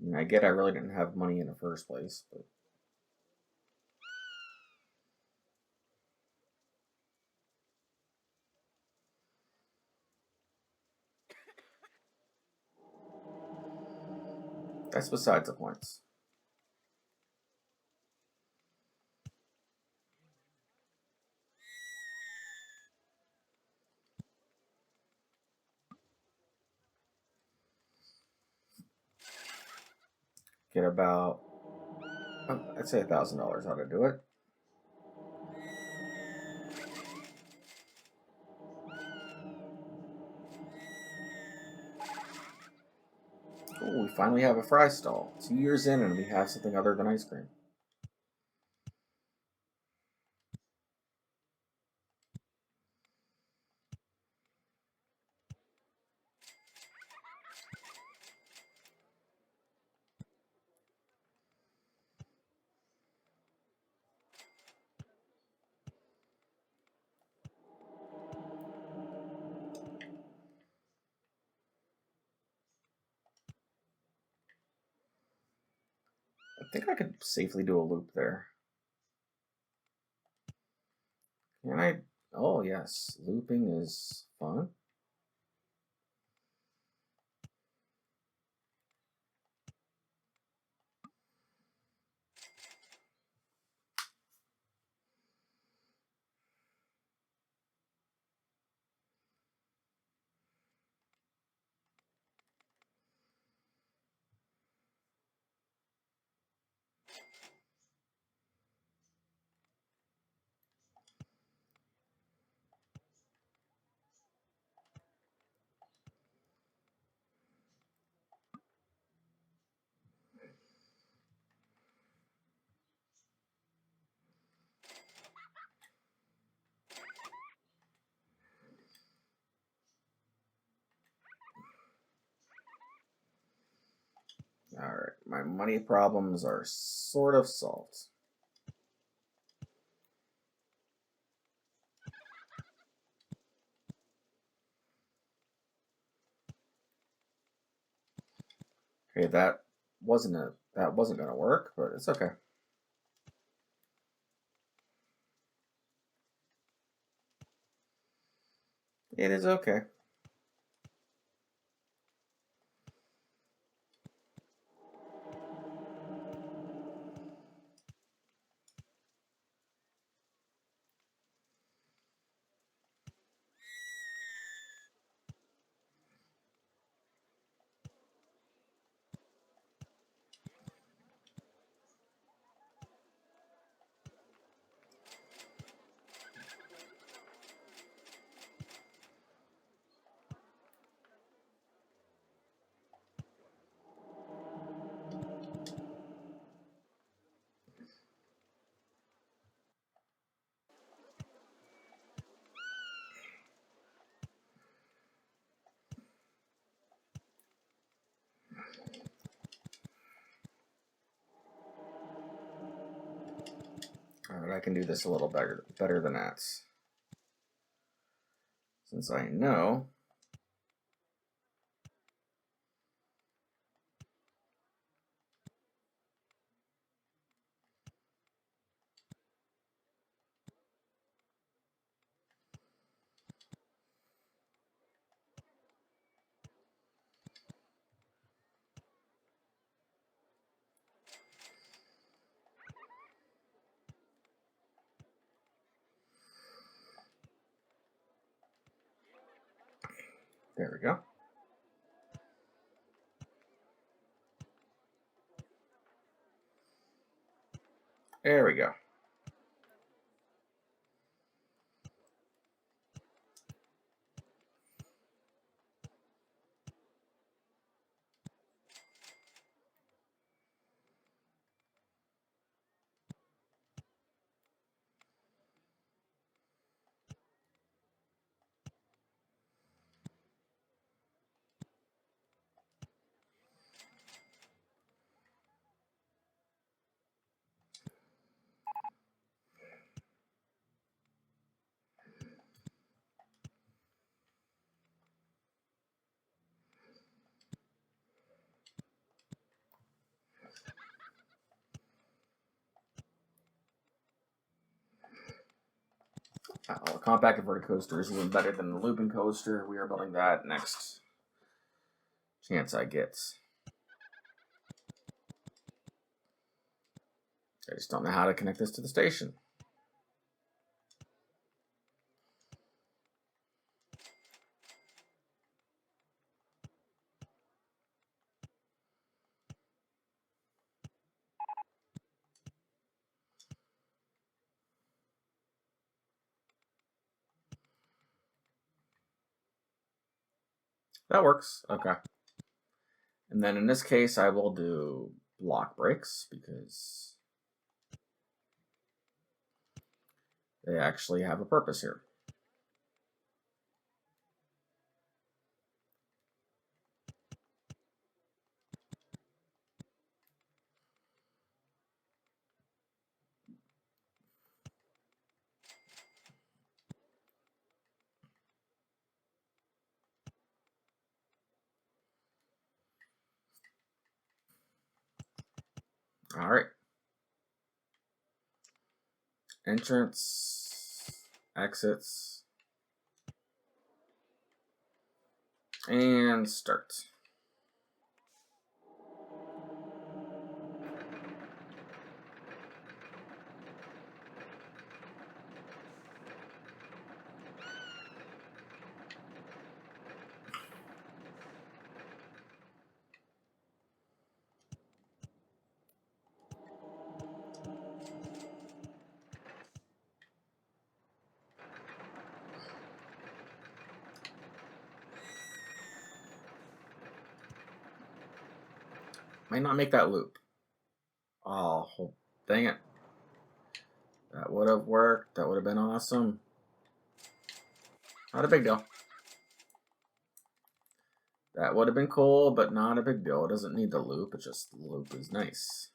I mean, I get I really didn't have money in the first place, but that's besides the points. Get about, I'd say $1,000 how to do it. Cool, we finally have a fry stall. 2 years in and we have something other than ice cream. I think I could safely do a loop there. Can I? Oh, yes. Looping is fun. Alright, my money problems are sort of solved. Okay, that wasn't gonna work, but it's okay. It is okay. Alright, I can do this a little better than that. Since I know. There we go. There we go. A compact inverted coaster is even better than the looping coaster. We are building that next chance I get. I just don't know how to connect this to the station. That works. Okay. And then in this case, I will do block breaks because they actually have a purpose here. All right. Entrance, exits, and start. Might not make that loop. Oh, dang it. That would have worked. That would have been awesome. Not a big deal. That would have been cool, but not a big deal. It doesn't need the loop. It's just the loop is nice.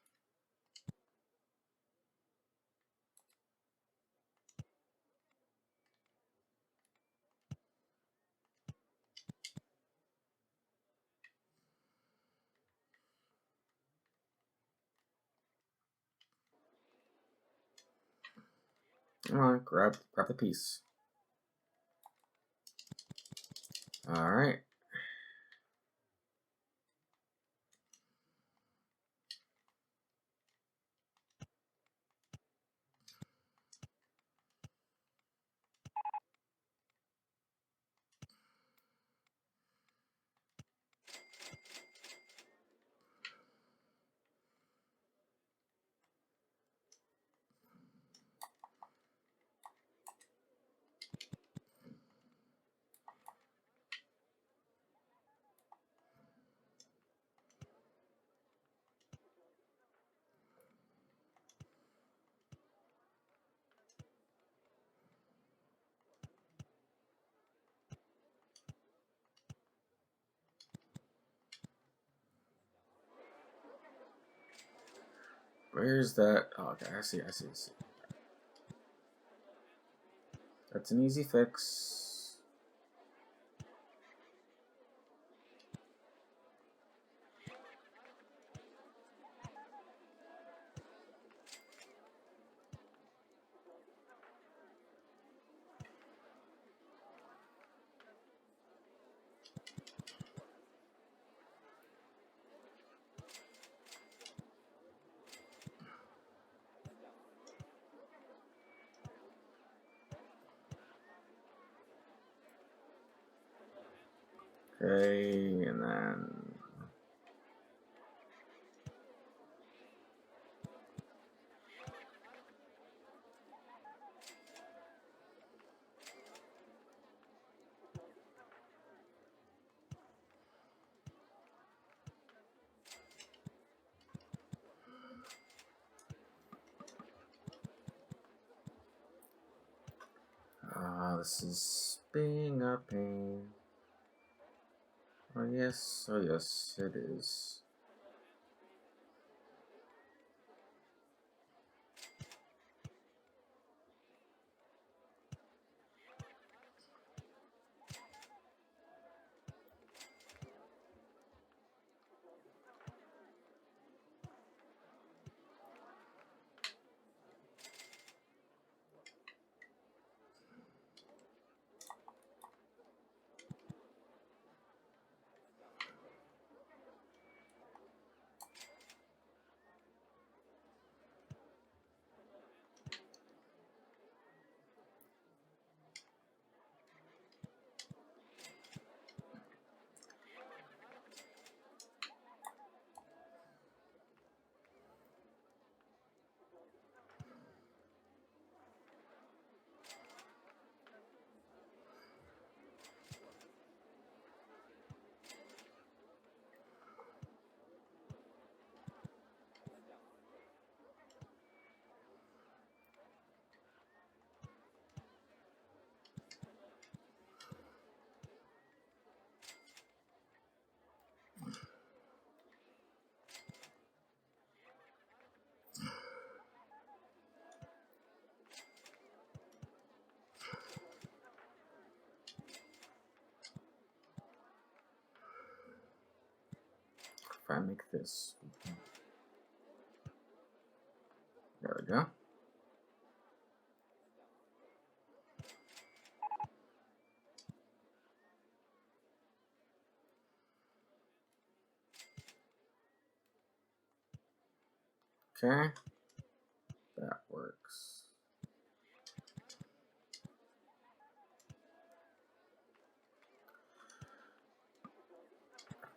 Come on, grab the piece. All right. Where's that? Oh, okay, I see. That's an easy fix. Okay, and then this is being a pain. Oh yes, it is. If I make this, there we go. Okay, that works.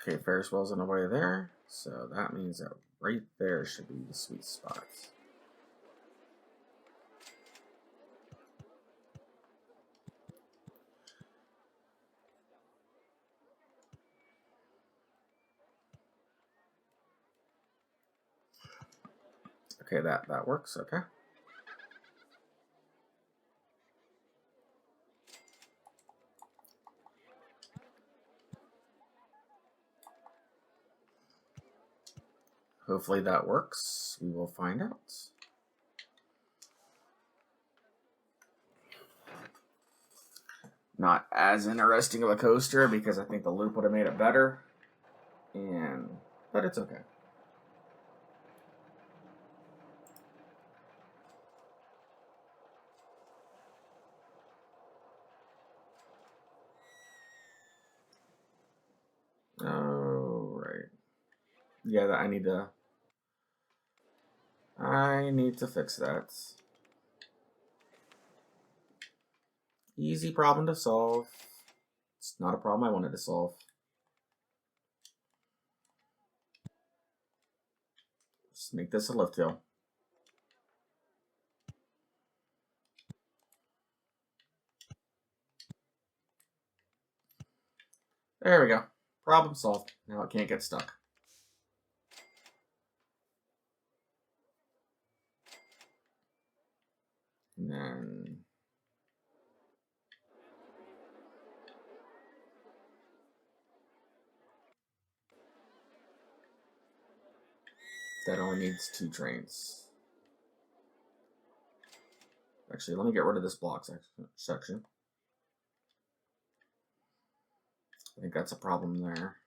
Okay, Ferris wheel's in the way there, so that means that right there should be the sweet spot. Okay, that works, okay. Hopefully that works. We will find out. Not as interesting of a coaster because I think the loop would have made it better. But it's okay. Oh, right. Yeah, I need to fix that. Easy problem to solve. It's not a problem I wanted to solve. Just make this a lift hill. There we go. Problem solved. Now it can't get stuck. And then that only needs 2 trains. Actually, let me get rid of this block section. I think that's a problem there.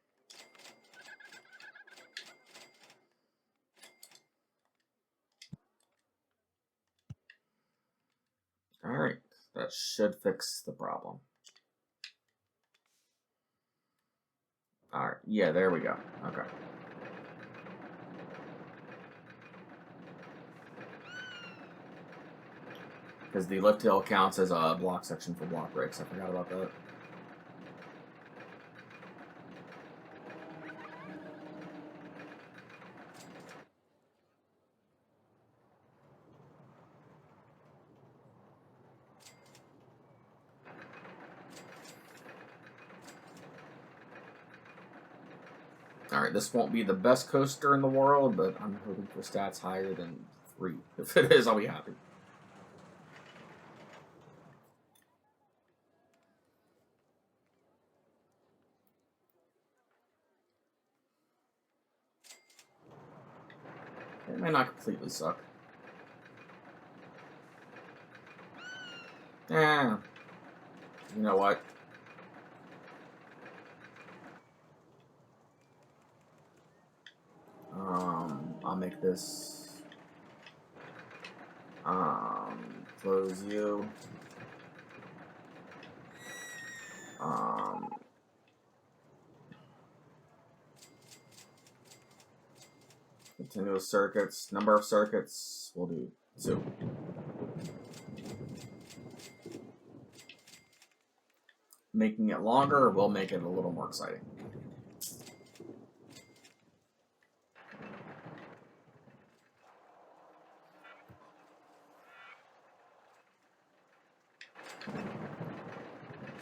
Alright, that should fix the problem. Alright, yeah, there we go. Okay. Because the lift hill counts as a block section for block breaks. I forgot about that. Alright, this won't be the best coaster in the world, but I'm hoping for stats higher than 3. If it is, I'll be happy. It may not completely suck. Yeah. You know what? I'll make this close you. Continuous circuits. Number of circuits, we'll do 2. Making it longer will make it a little more exciting.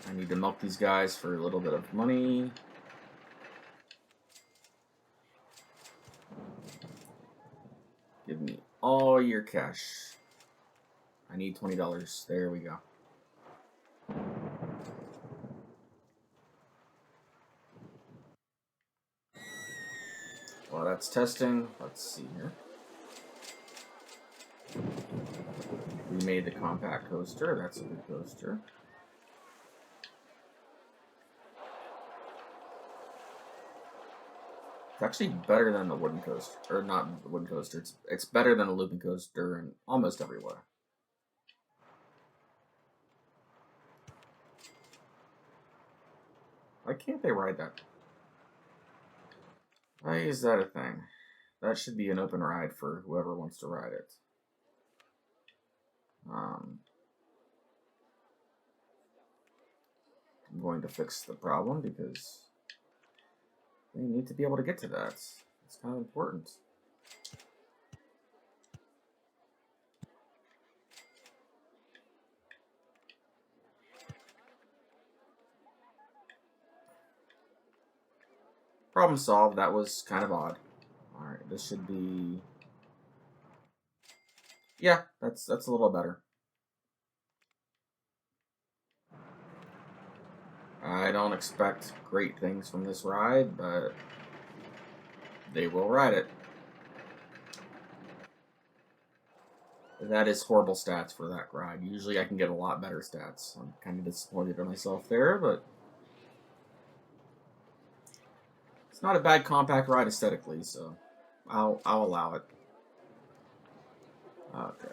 I need to milk these guys for a little bit of money. Give me all your cash. I need $20. There we go. Well, that's testing. Let's see here. We made the compact coaster. That's a good coaster. It's actually better than the wooden coaster, or not the wooden coaster. It's better than a looping coaster in almost every way. Why can't they ride that? Why is that a thing? That should be an open ride for whoever wants to ride it. I'm going to fix the problem because they need to be able to get to that. It's kind of important. Problem solved. That was kind of odd. Alright, this should be... Yeah, that's a little better. I don't expect great things from this ride, but they will ride it. That is horrible stats for that ride. Usually I can get a lot better stats. I'm kind of disappointed in myself there, but it's not a bad compact ride aesthetically, so I'll allow it. Okay.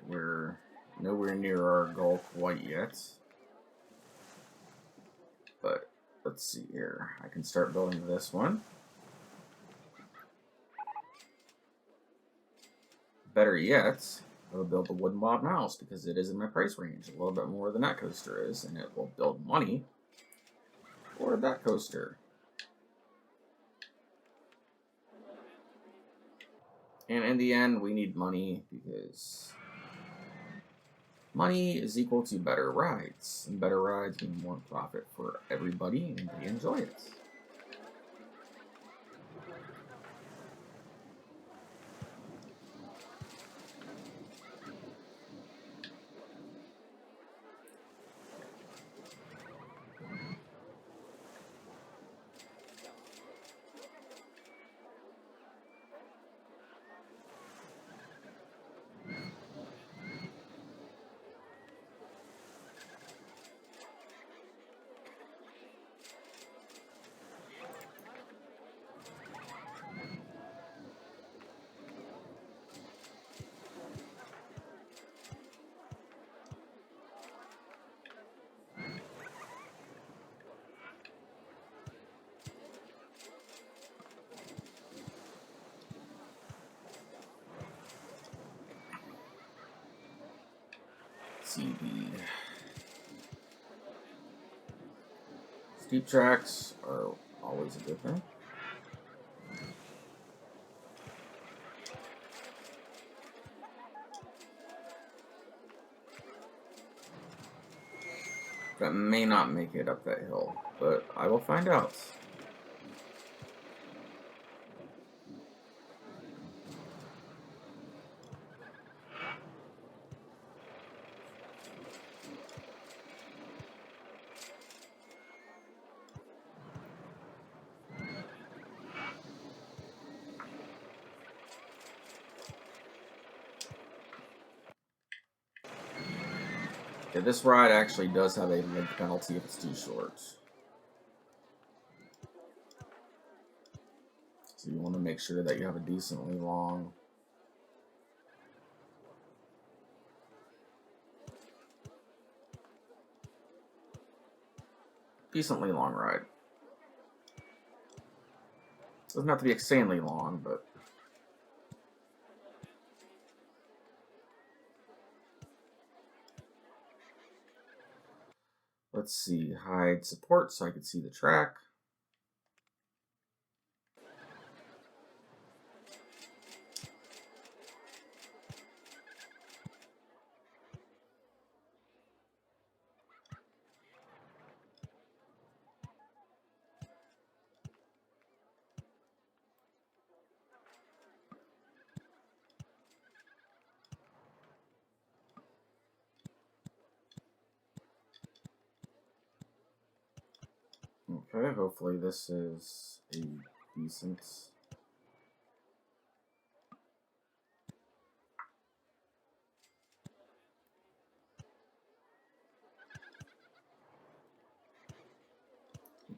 We're nowhere near our goal quite yet. But let's see here. I can start building this one. Better yet, I'll build the wooden Bob Mouse because it is in my price range. A little bit more than that coaster is, and it will build money for that coaster. And in the end, we need money because money is equal to better rides. And better rides mean more profit for everybody, and they enjoy it. CD. Steep tracks are always a good thing. That may not make it up that hill, but I will find out. Okay, this ride actually does have a leg penalty if it's too short. So you want to make sure that you have a decently long ride. Doesn't have to be insanely long, but let's see. Hide support so I can see the track. Okay, hopefully this is a decent...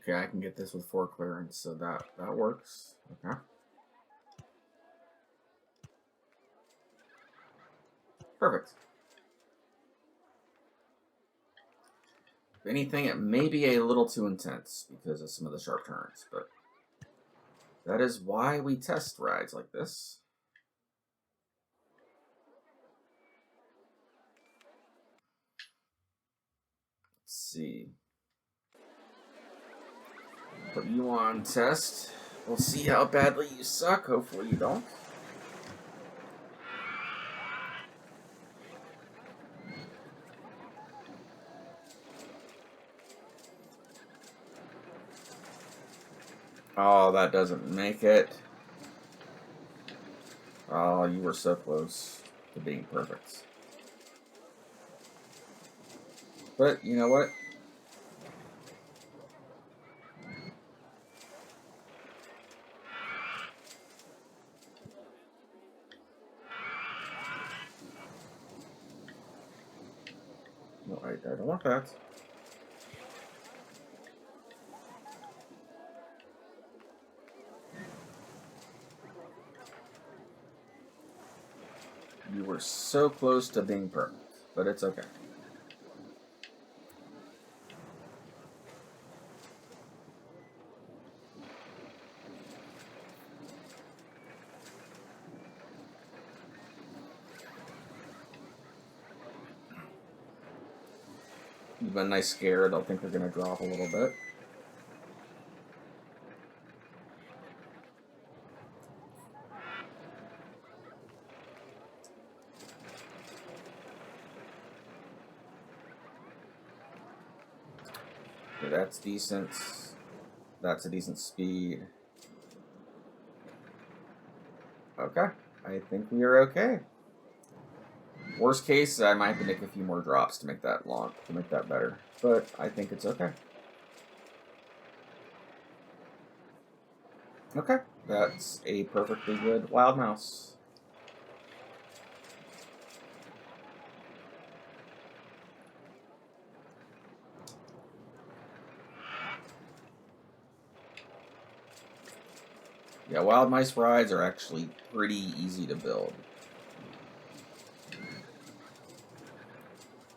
Okay, I can get this with 4 clearance, so that works. Okay. Perfect. If anything, it may be a little too intense because of some of the sharp turns, but that is why we test rides like this. Let's see. Put you on test. We'll see how badly you suck. Hopefully you don't. Oh, that doesn't make it. Oh, you were so close to being perfect. But, you know what? No, I don't want that. You were so close to being perfect, but it's okay. You've been nice scared. I think they're going to drop a little bit. Okay, that's decent. That's a decent speed. Okay, I think we are okay. Worst case, I might have to make a few more drops to make that long, to make that better. But I think it's okay. Okay, that's a perfectly good wild mouse. Yeah, wild mice rides are actually pretty easy to build.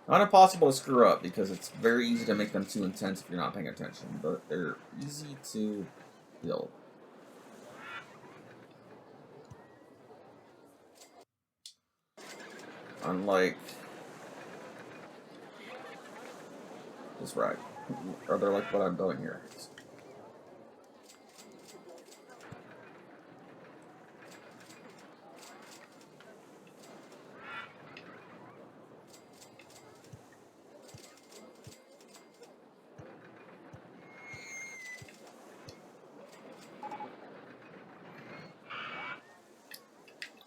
Not impossible to screw up because it's very easy to make them too intense if you're not paying attention, but they're easy to build. Unlike this ride. Or they're like what I'm doing here.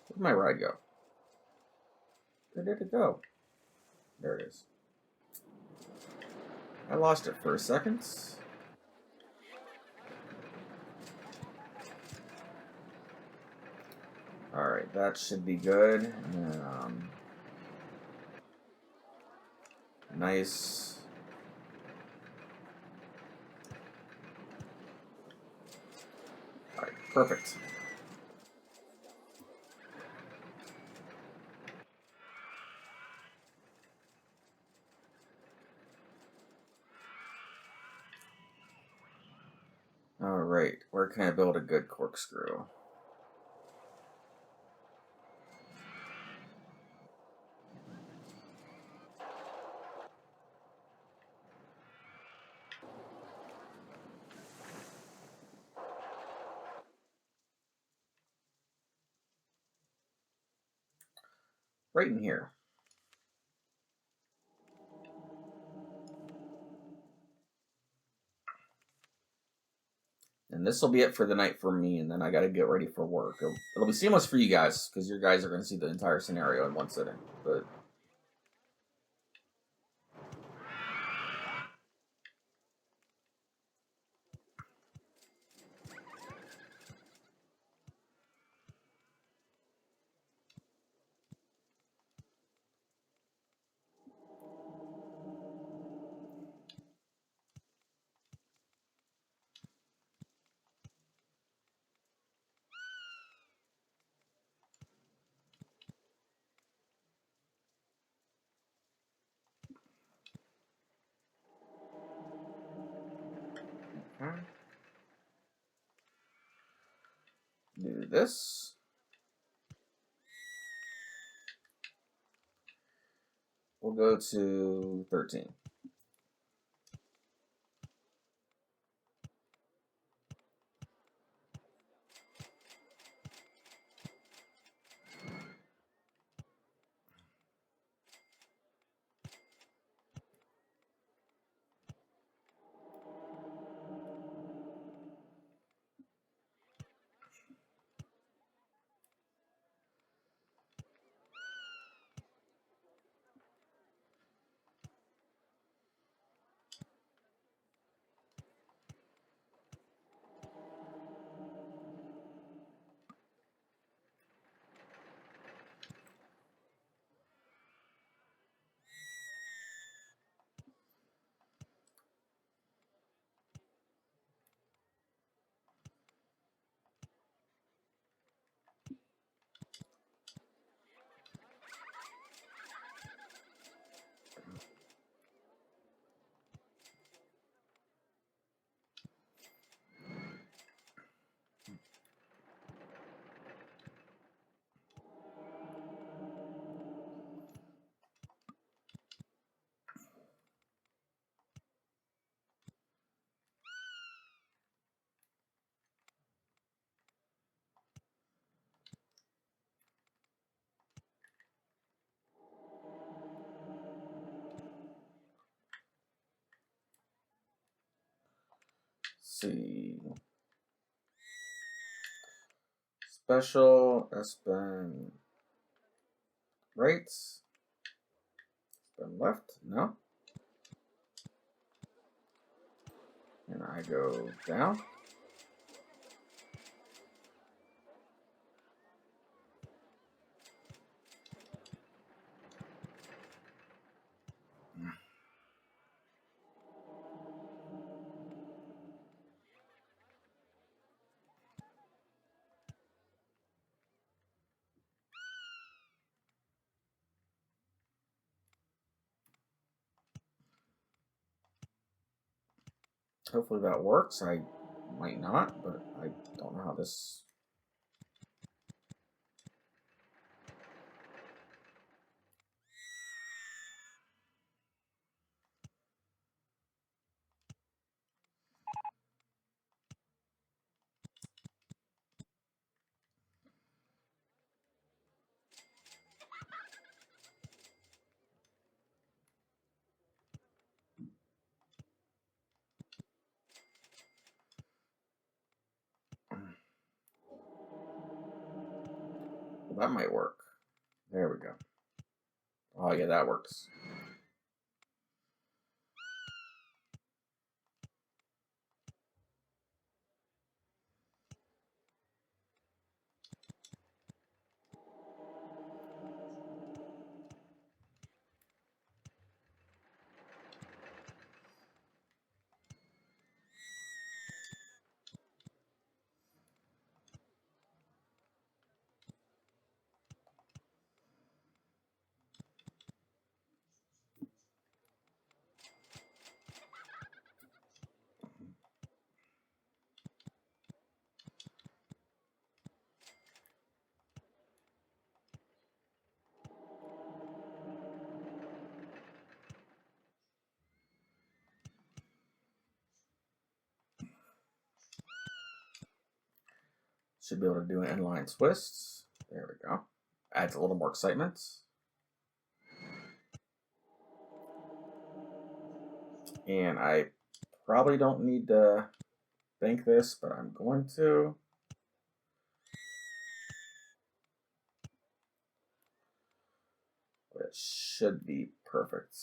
Where'd my ride go? Where did it go? There it is. I lost it for a second. Alright, that should be good. And then, nice. Alright, perfect. Alright, where can I build a good corkscrew? Right in here. And this will be it for the night for me, and then I gotta get ready for work. It'll be seamless for you guys, because you guys are going to see the entire scenario in one sitting. But do this. We'll go to 13. See. Special S-Pen right. S-Pen left. No. And I go down. Hopefully that works. I might not, but I don't know how this... that might work. There we go. Oh, yeah, that works. Should be able to do an inline twist. There we go. Adds a little more excitement. And I probably don't need to bank this, but I'm going to. It should be perfect.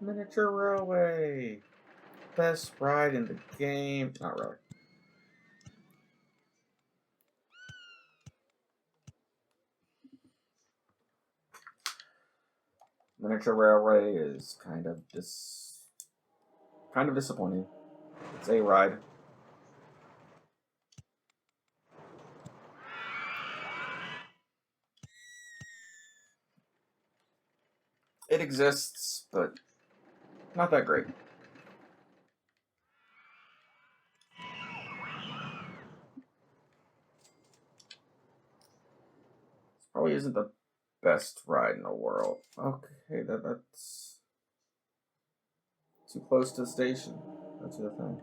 Miniature Railway. Best ride in the game. Not really. Miniature Railway is kind of disappointing. It's a ride. It exists, but not that great. Probably isn't the best ride in the world. Okay, that's too close to the station. That's the thing.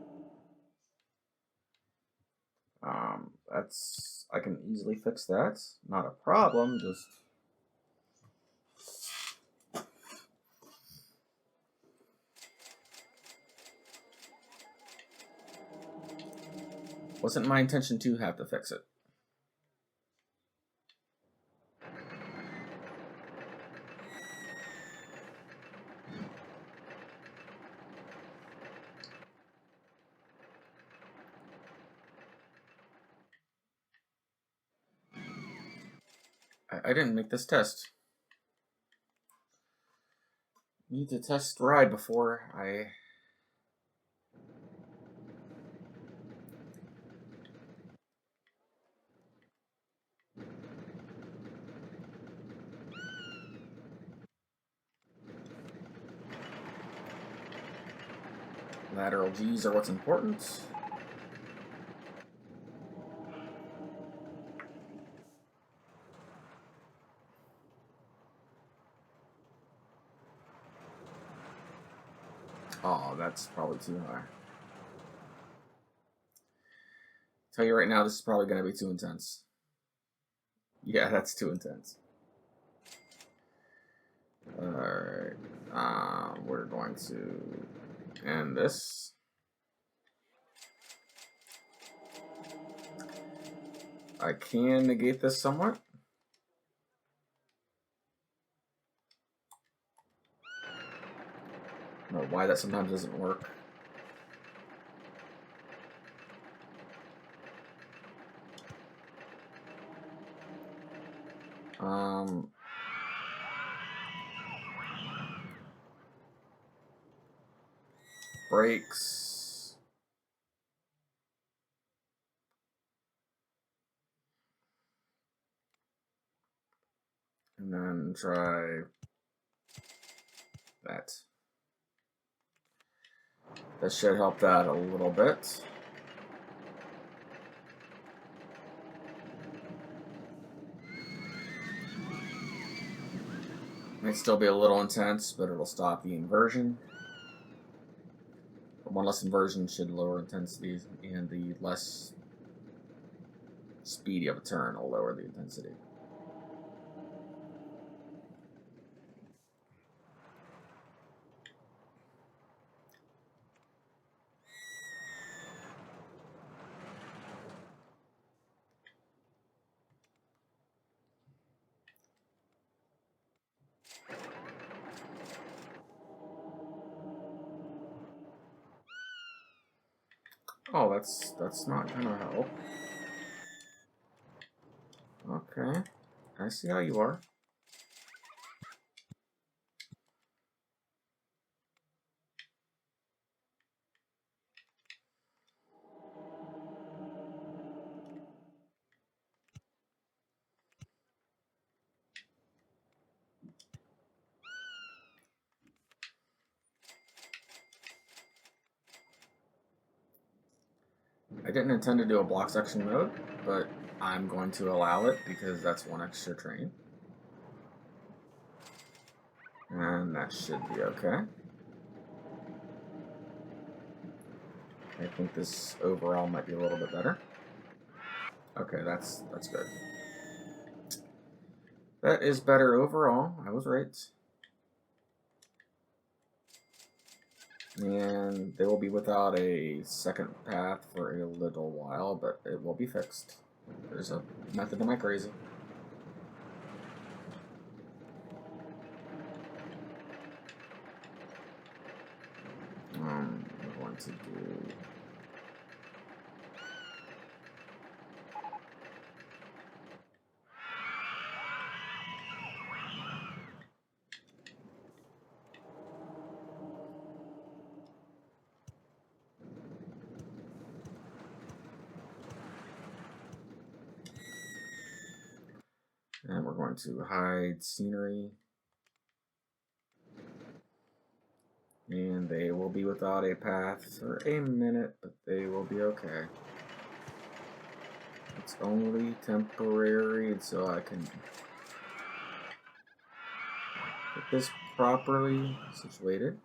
I can easily fix that. Not a problem. Just wasn't my intention to have to fix it. I didn't make this test. Need to test ride before I. Lateral G's are what's important. Oh, that's probably too high. Tell you right now, this is probably going to be too intense. Yeah, that's too intense. Alright. We're going to end this. I can negate this somewhat. I don't know why that sometimes doesn't work. Brakes. And then try that. That should help that a little bit. Might still be a little intense, but it'll stop the inversion. One less inversion should lower intensities, and the less speedy of a turn will lower the intensity. Oh, that's not gonna help. Okay, I see how you are. I didn't intend to do a block section mode, but I'm going to allow it because that's one extra train. And that should be okay. I think this overall might be a little bit better. Okay, that's good. That is better overall. I was right. And they will be without a second path for a little while, but it will be fixed. There's a method to my crazy. We're going to do... And we're going to hide scenery. And they will be without a path for a minute, but they will be okay. It's only temporary, so I can get this properly situated.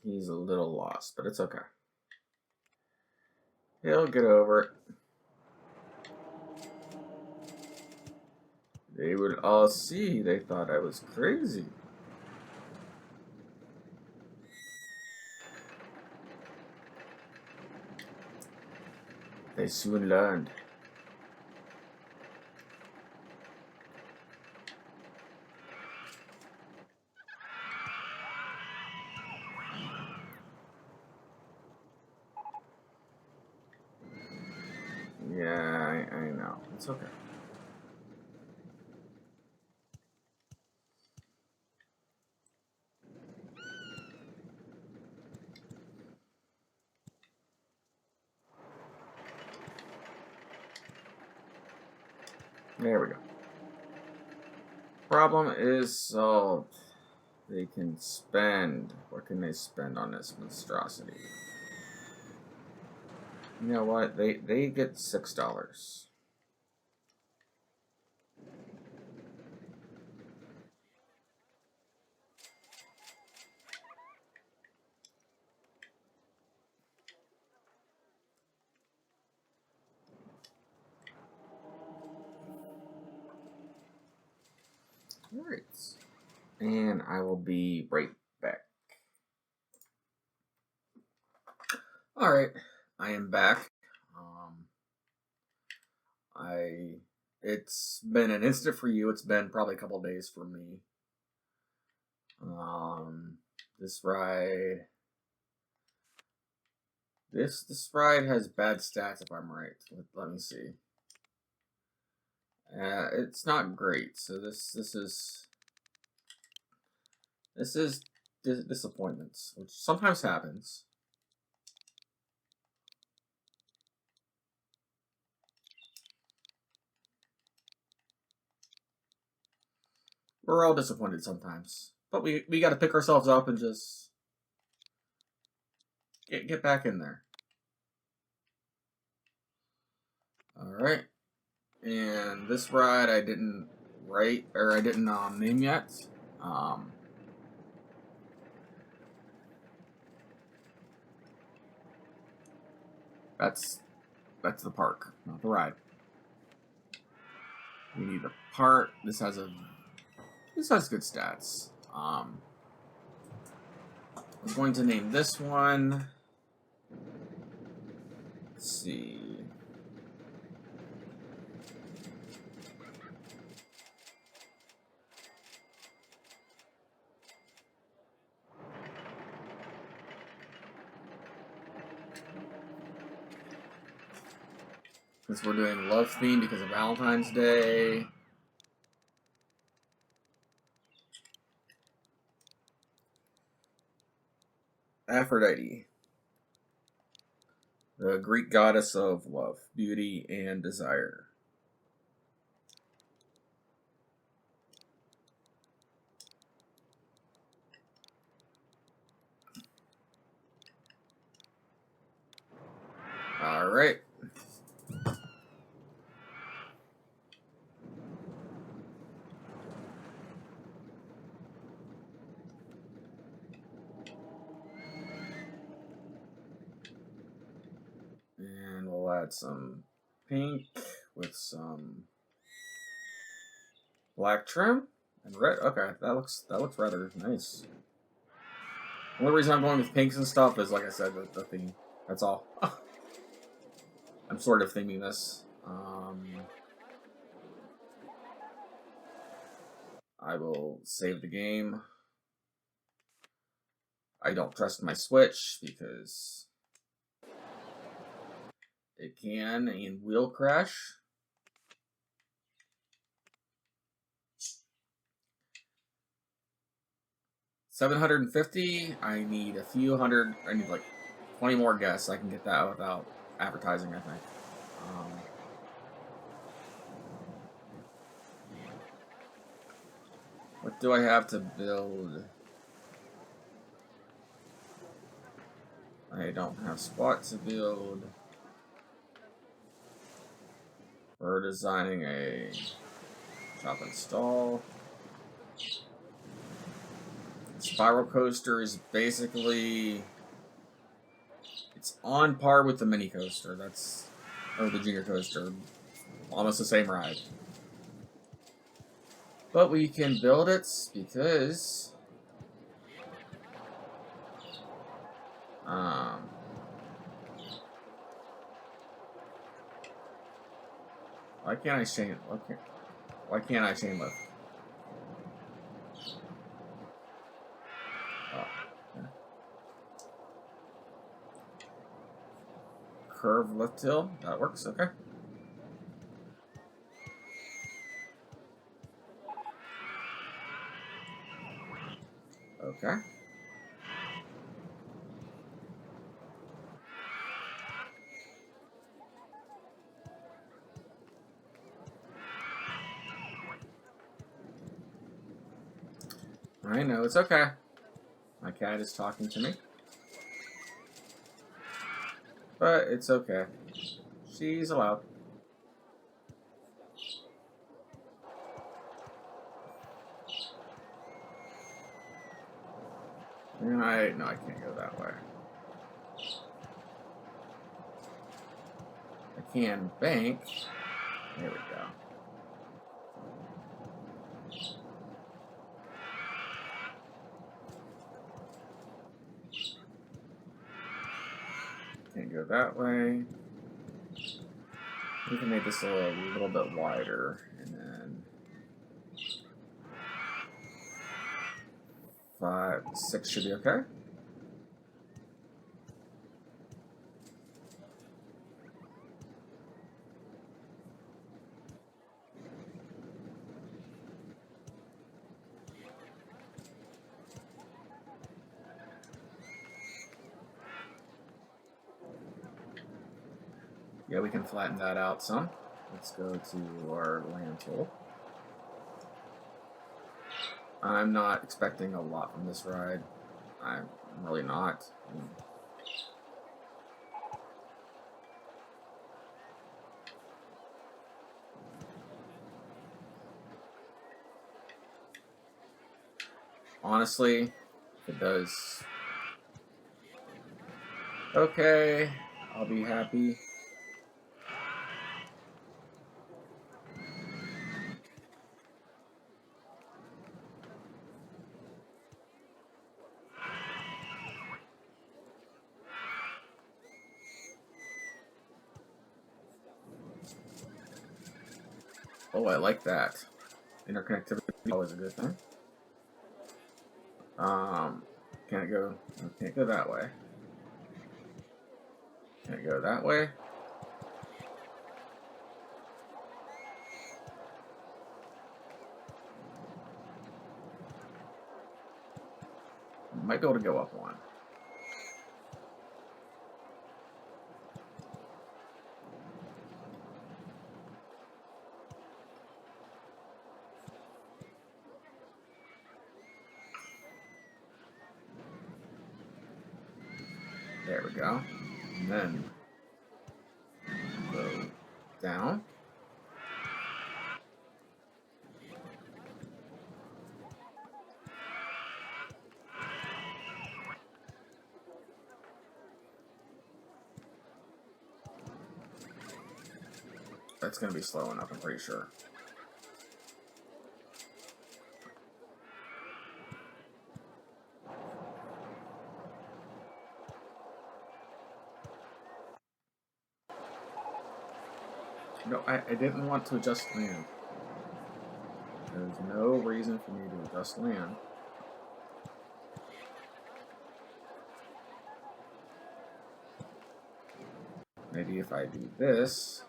He's a little lost, but it's okay. He'll get over it. They would all see. They thought I was crazy. They soon learned. Yeah, I know. It's okay. There we go. Problem is solved. They can spend. What can they spend on this monstrosity? You know what? They get $6. Alright. And I will be right back. Alright. I am back. It's been an instant for you. It's been probably a couple days for me. This ride has bad stats if I'm right. Let me see. It's not great. So this is disappointments, which sometimes happens. We're all disappointed sometimes, but we got to pick ourselves up and just get back in there. All right, and this ride I didn't write or I didn't name yet. That's the park, not the ride. We need the part. This has good stats. I was going to name this one Let's see. Since we're doing love theme because of Valentine's Day. Aphrodite, the Greek goddess of love, beauty, and desire. All right. And we'll add some pink with some black trim and red. Okay, that looks rather nice. The only reason I'm going with pinks and stuff is, like I said, the theme. That's all. I'm sort of theming this. I will save the game. I don't trust my Switch because it can and will crash. $750. I need a few hundred. I need like 20 more guests. I can get that without advertising, I think. What do I have to build? I don't have spot to build. We're designing a shop and stall. Spiral coaster is basically, it's on par with the mini coaster. Or the junior coaster. Almost the same ride. But we can build it because why can't I chain? Why can't I chain lift? Oh, yeah. Curve lift hill. That works. Okay. Okay. I know, it's okay. My cat is talking to me. But it's okay. She's allowed. No, I can't go that way. I can bank. There we go. Can't go that way. We can make this a little bit wider, and then 5, 6 should be okay. Yeah, we can flatten that out some. Let's go to our land tool. I'm not expecting a lot from this ride. I'm really not. Honestly, if it does okay, I'll be happy. Oh, I like that. Interconnectivity is always a good thing. Can't go that way. Can't go that way. Might be able to go up one. There we go. And then go down. That's going to be slow enough, I'm pretty sure. No, I didn't want to adjust land. There's no reason for me to adjust land. Maybe if I do this.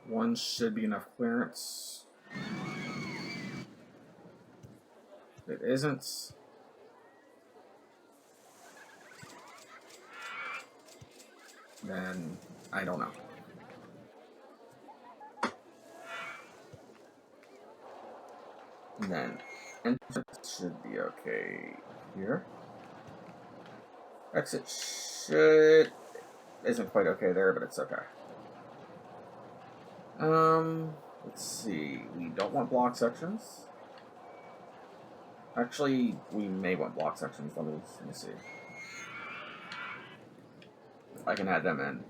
One should be enough clearance. If it isn't, then I don't know. And then entrance should be okay here. Exit isn't quite okay there, but it's okay. Let's see. We don't want block sections. Actually, we may want block sections. Let me see. I can add them in.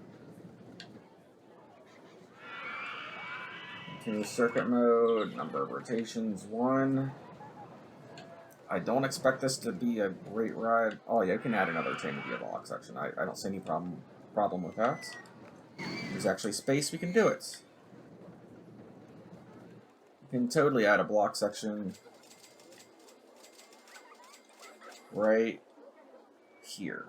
Continue circuit mode. Number of rotations 1. I don't expect this to be a great ride. Oh yeah, you can add another chain to be a block section. I don't see any problem with that. There's actually space. We can do it. You can totally add a block section right here.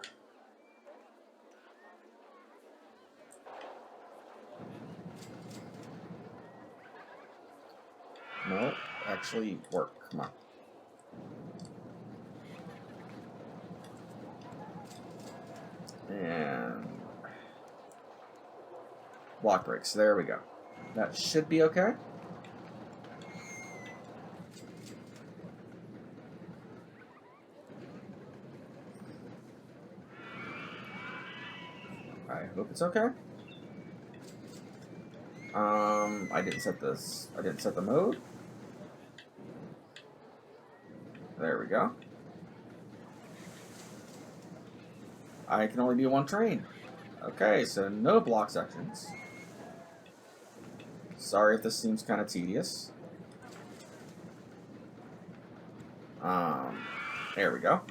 No, actually work. Come on. And block breaks. There we go. That should be okay. I hope it's okay. I didn't set this. I didn't set the mode. There we go. I can only do one train. Okay, so no block sections. Sorry if this seems kind of tedious. There we go.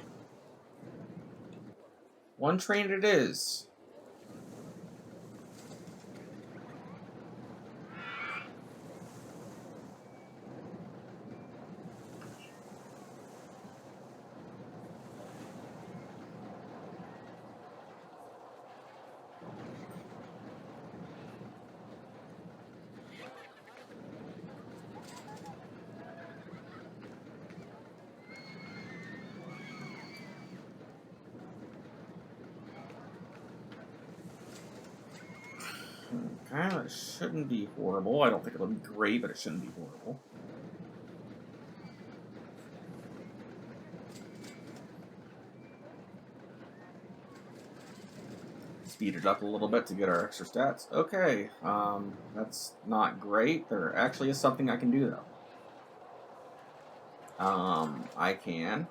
One train it is. Okay, that shouldn't be horrible. I don't think it'll be great, but it shouldn't be horrible. Speed it up a little bit to get our extra stats. Okay, that's not great. There actually is something I can do, though. I can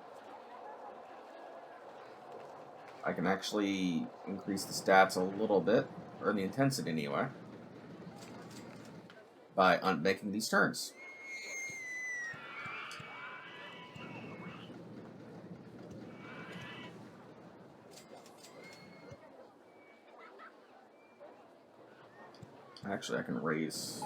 actually increase the stats a little bit, or the intensity anyway, by making these turns. Actually, I can raise.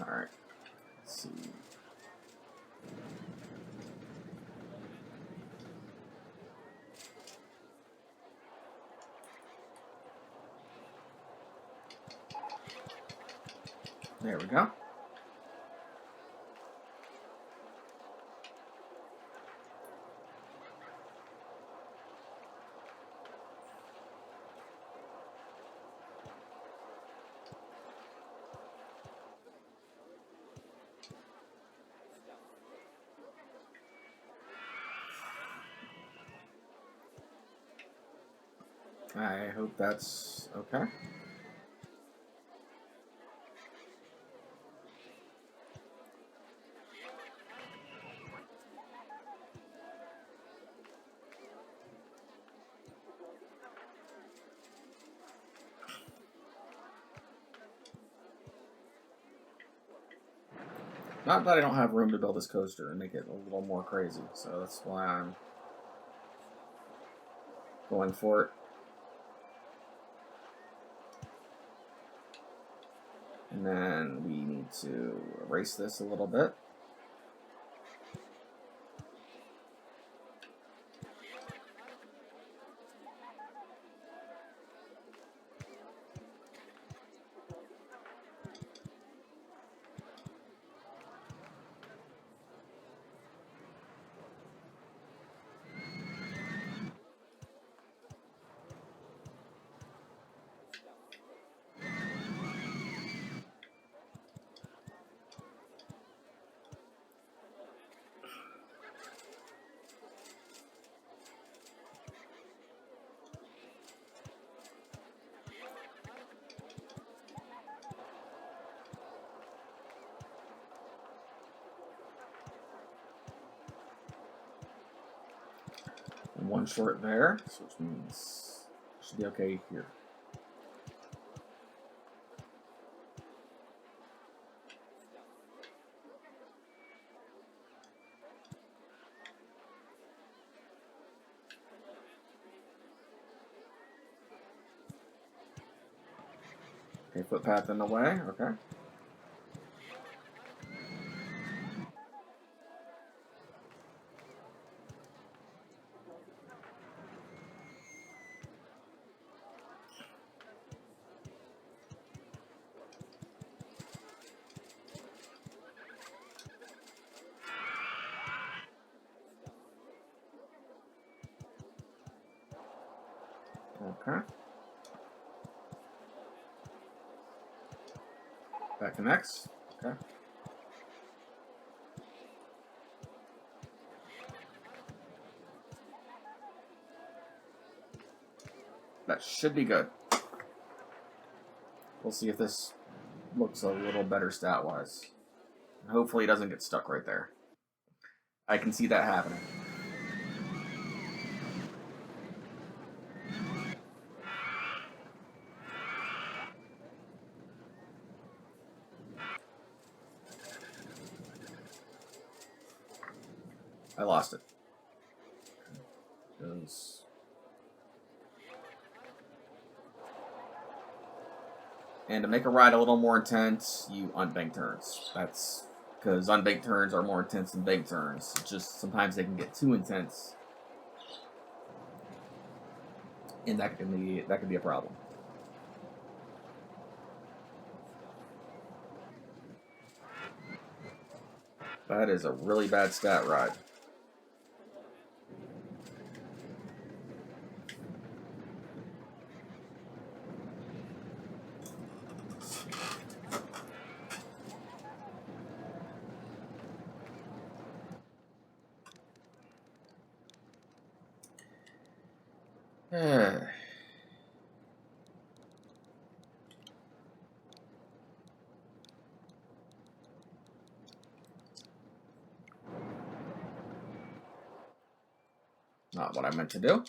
All right. Let's see. There we go. I hope that's okay. Not that I don't have room to build this coaster and make it a little more crazy, so that's why I'm going for it. And then we need to erase this a little bit. One short there, which means it should be okay here. Okay, footpath in the way, okay. Okay. That connects. Okay. That should be good. We'll see if this looks a little better stat-wise. Hopefully it doesn't get stuck right there. I can see that happening. I lost it. And to make a ride a little more intense, you unbank turns. That's because unbanked turns are more intense than banked turns. It's just sometimes they can get too intense and that can be a problem. That is a really bad stat ride. Not what I meant to do.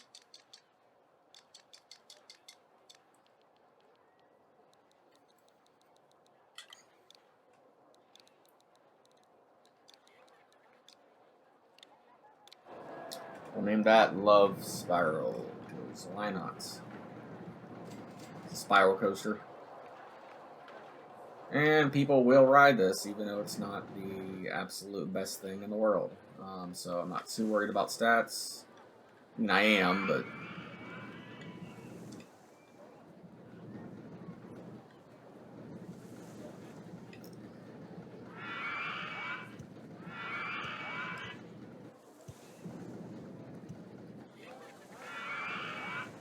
We'll name that Love Spiral, because why not? It's a spiral coaster. And people will ride this, even though it's not the absolute best thing in the world. So I'm not too worried about stats. I mean, I am, but...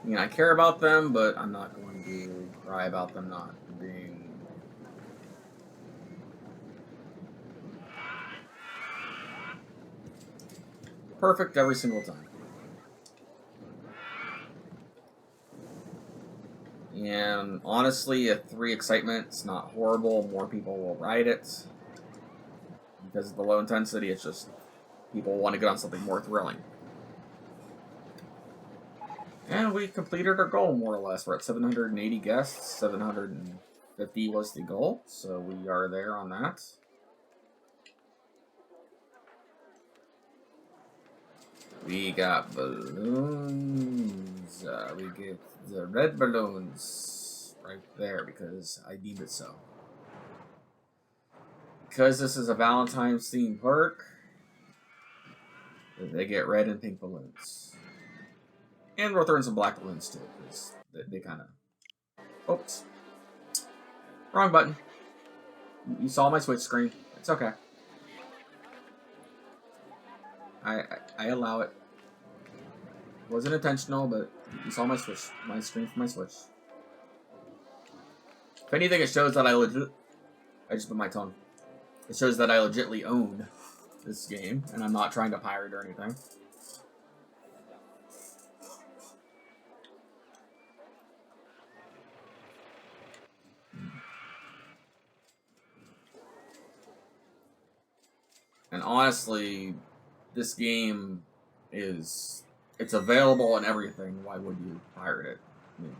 I mean, I care about them, but I'm not going to cry about them not being... perfect every single time. And honestly, if 3 Excitement's not horrible, more people will ride it. Because of the low intensity, it's just people want to get on something more thrilling. And we completed our goal, more or less. We're at 780 guests. 750 was the goal, so we are there on that. We got balloons. We get the red balloons right there because I deemed it so. Because this is a Valentine's themed park, they get red and pink balloons. And we're throwing some black balloons too, because they kind of... Oops. Wrong button. You saw my Switch screen. It's okay. I allow it. It wasn't intentional, but you saw my screen for my Switch. If anything, it shows that I just bit my tongue. It shows that I legitly own this game, and I'm not trying to pirate or anything. And honestly, this game it's available and everything. Why would you pirate it? I mean,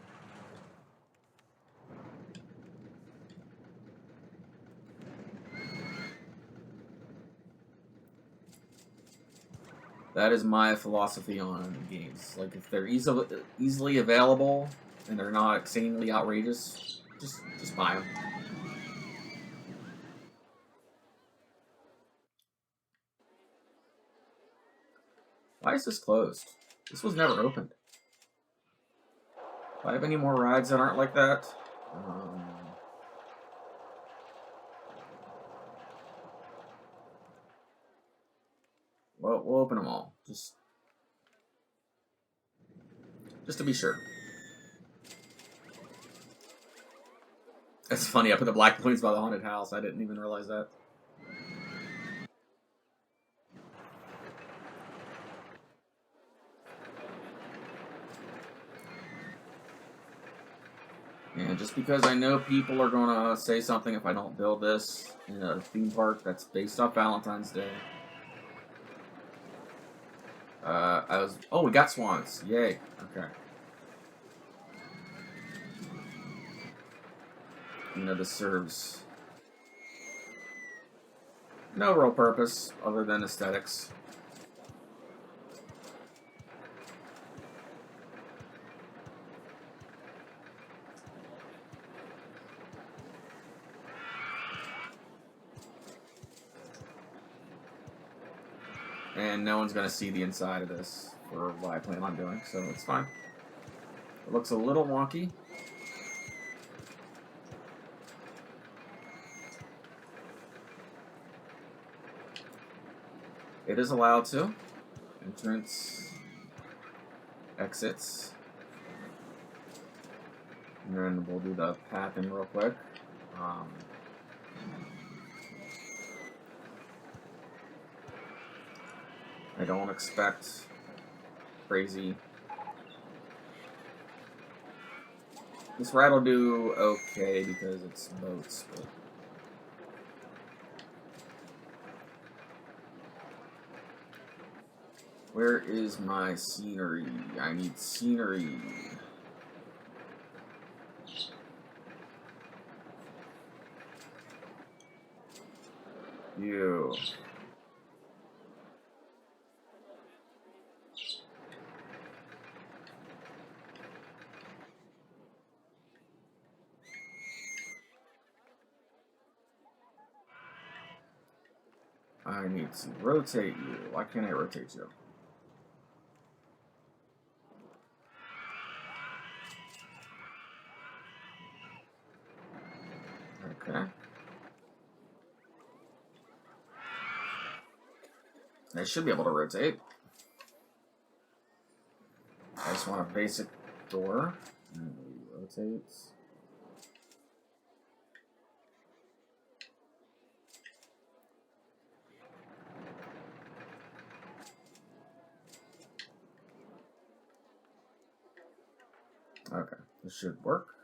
that is my philosophy on games. Like, if they're easily available and they're not insanely outrageous, just buy them. Why is this closed? This was never opened. Do I have any more rides that aren't like that? Well, we'll open them all. Just to be sure. That's funny, I put the black balloons by the haunted house. I didn't even realize that. And just because I know people are going to say something if I don't build this in a theme park that's based off Valentine's Day. Oh, we got swans. Yay. Okay. This serves no real purpose other than aesthetics. And no one's going to see the inside of this for what I plan on doing, so it's fine. It looks a little wonky. It is allowed to. Entrance, exits. And then we'll do the pathing real quick. I don't expect crazy. This ride will do okay because it's boats. But where is my scenery? I need scenery. You. I need to rotate you. Why can't I rotate you? Okay. I should be able to rotate. I just want a basic door. And we rotate. Okay, this should work.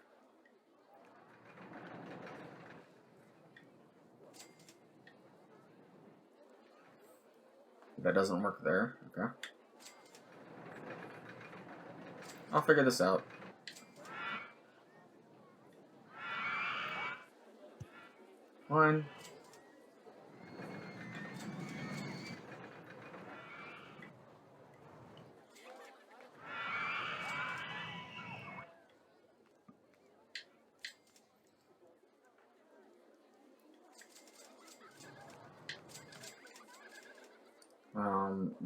That doesn't work there. Okay. I'll figure this out. One.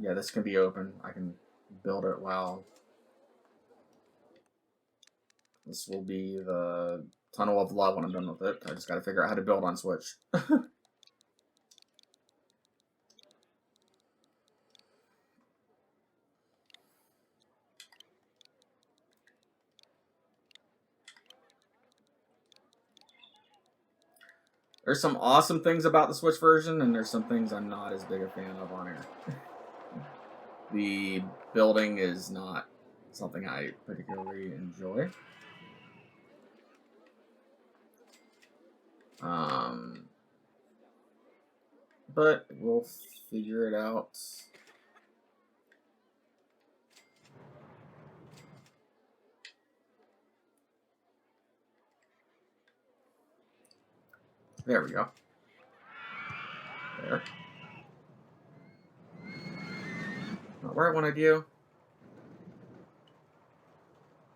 Yeah, this can be open. I can build it while this will be the tunnel of love when I'm done with it. I just gotta figure out how to build on Switch. There's some awesome things about the Switch version, and there's some things I'm not as big a fan of on here. The building is not something I particularly enjoy. But we'll figure it out. There we go. There. Not where I wanted you.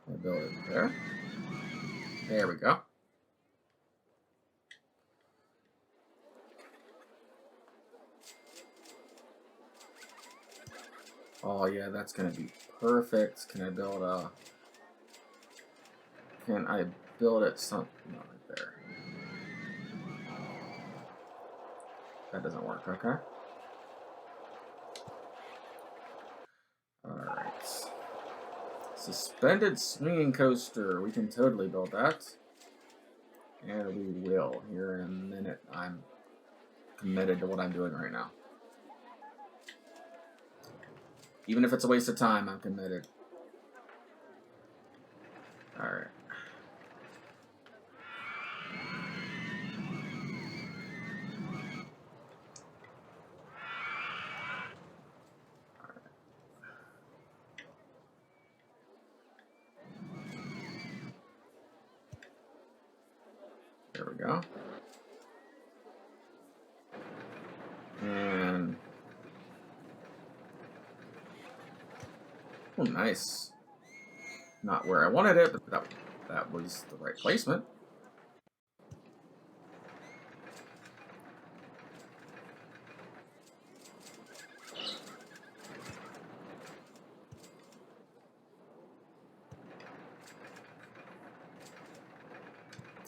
I'll build it there. There we go. Oh yeah, that's gonna be perfect. Can I build a? Can I build it something right there? That doesn't work. Okay. All right. Suspended swinging coaster. We can totally build that, and we will here in a minute. I'm committed to what I'm doing right now. Even if it's a waste of time, I'm committed. Alright. There we go. And... oh, nice. Not where I wanted it, but that was the right placement.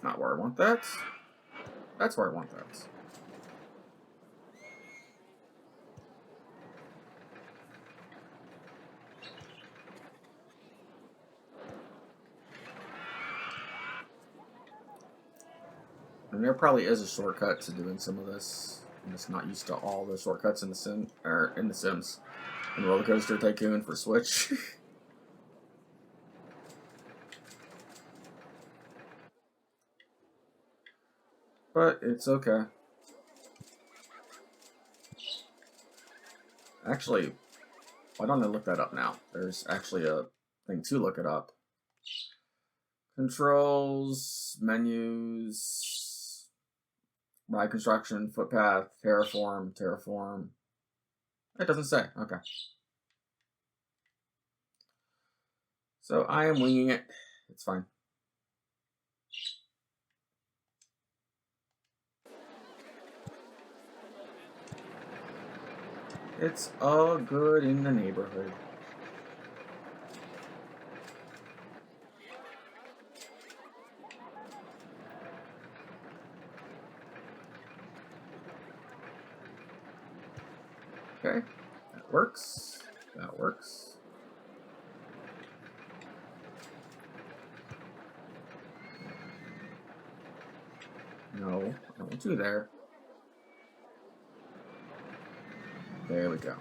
not where I want that. That's where I want that. And there probably is a shortcut to doing some of this. I'm just not used to all the shortcuts in the Sims, in Rollercoaster Tycoon for Switch. But it's okay. Actually, why don't I look that up now? There's actually a thing to look it up. Controls, menus, ride construction, footpath, terraform. It doesn't say. Okay. So I am winging it. It's fine. It's all good in the neighborhood. Okay, that works. That works. No, I don't want you there. There we go.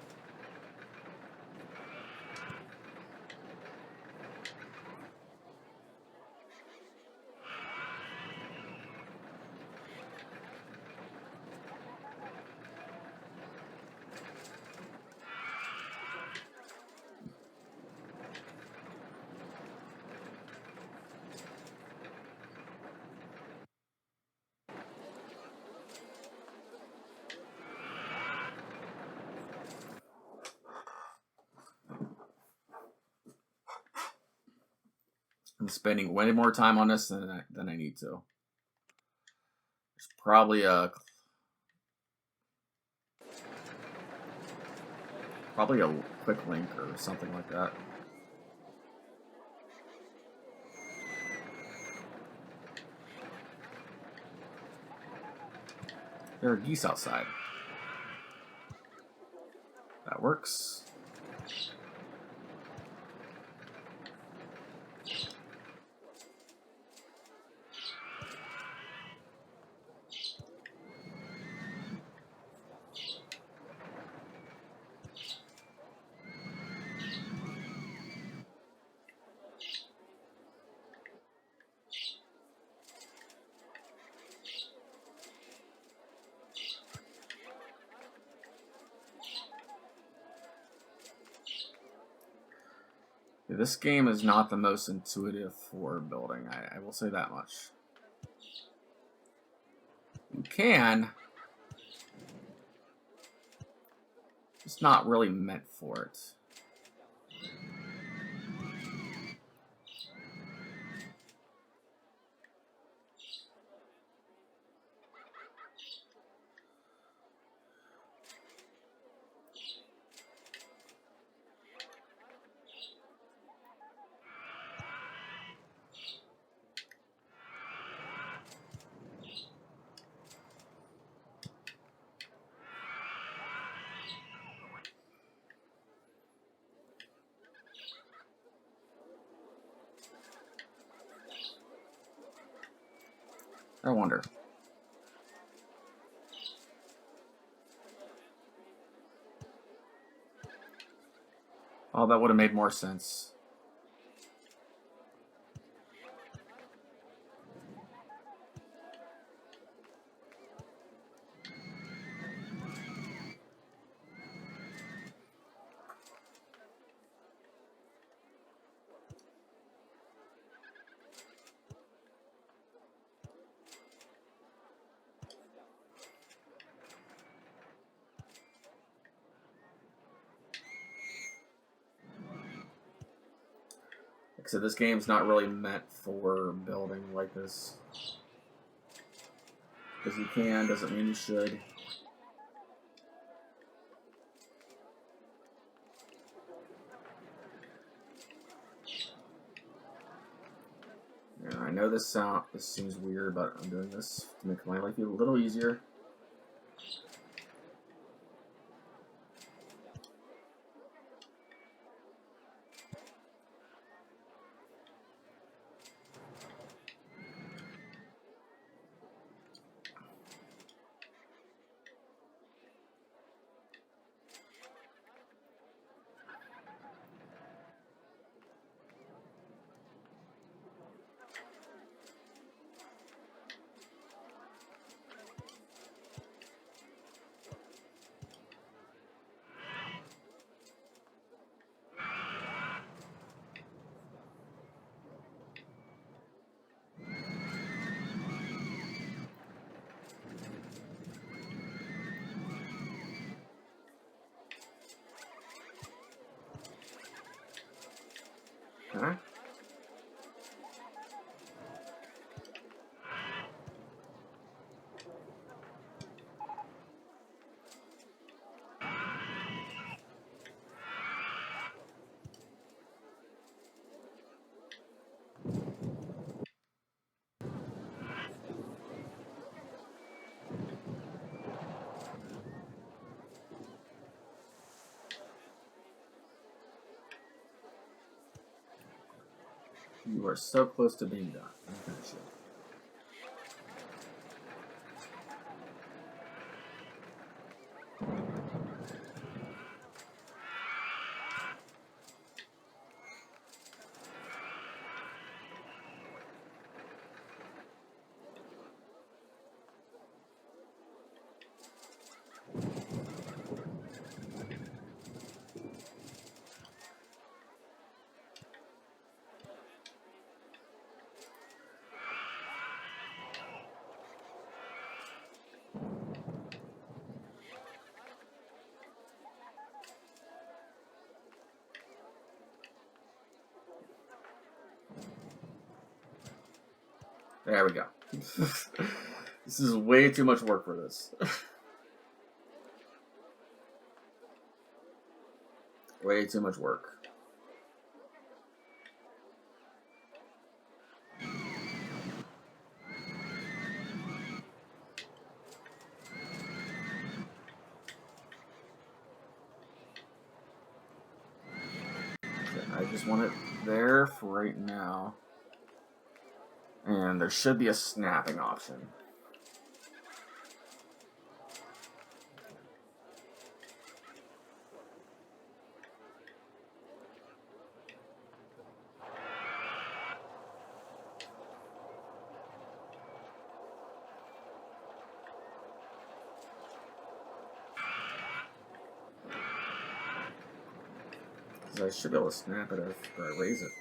I'm spending way more time on this than I need to. There's probably a quick link or something like that. There are geese outside. That works. This game is not the most intuitive for building. I will say that much. You can. It's not really meant for it. I wonder. Oh, that would have made more sense. Like I said, this game's not really meant for building like this. Because you can doesn't mean you should. Yeah, I know know this seems weird, but I'm doing this to make my life a little easier. Huh? You are so close to being done. I'm finish it. There we go. This is way too much work for this. Way too much work. I just want it there for right now. And there should be a snapping option. I should be able to snap it if I raise it.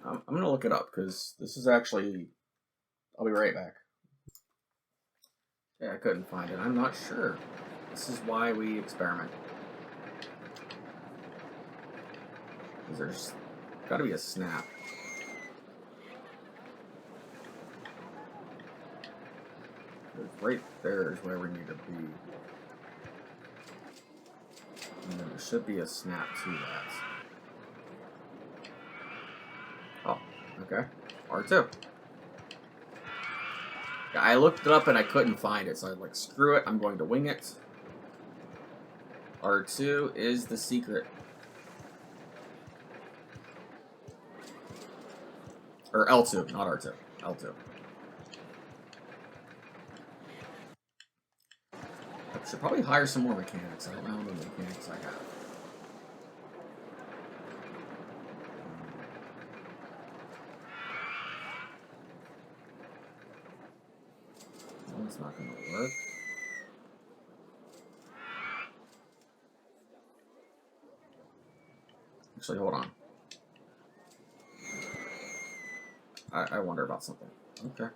I'm going to look it up because this is actually... I'll be right back. Yeah, I couldn't find it. I'm not sure. This is why we experiment. Because there's got to be a snap. Right there is where we need to be. And then there should be a snap to that. Oh, okay. R2. Yeah, I looked it up and I couldn't find it, so I was like, screw it, I'm going to wing it. R2 is the secret. Or L2, not R2. L2. I should probably hire some more mechanics. I don't know how many mechanics I have. That's not going to work. Actually, hold on. I wonder about something. Okay.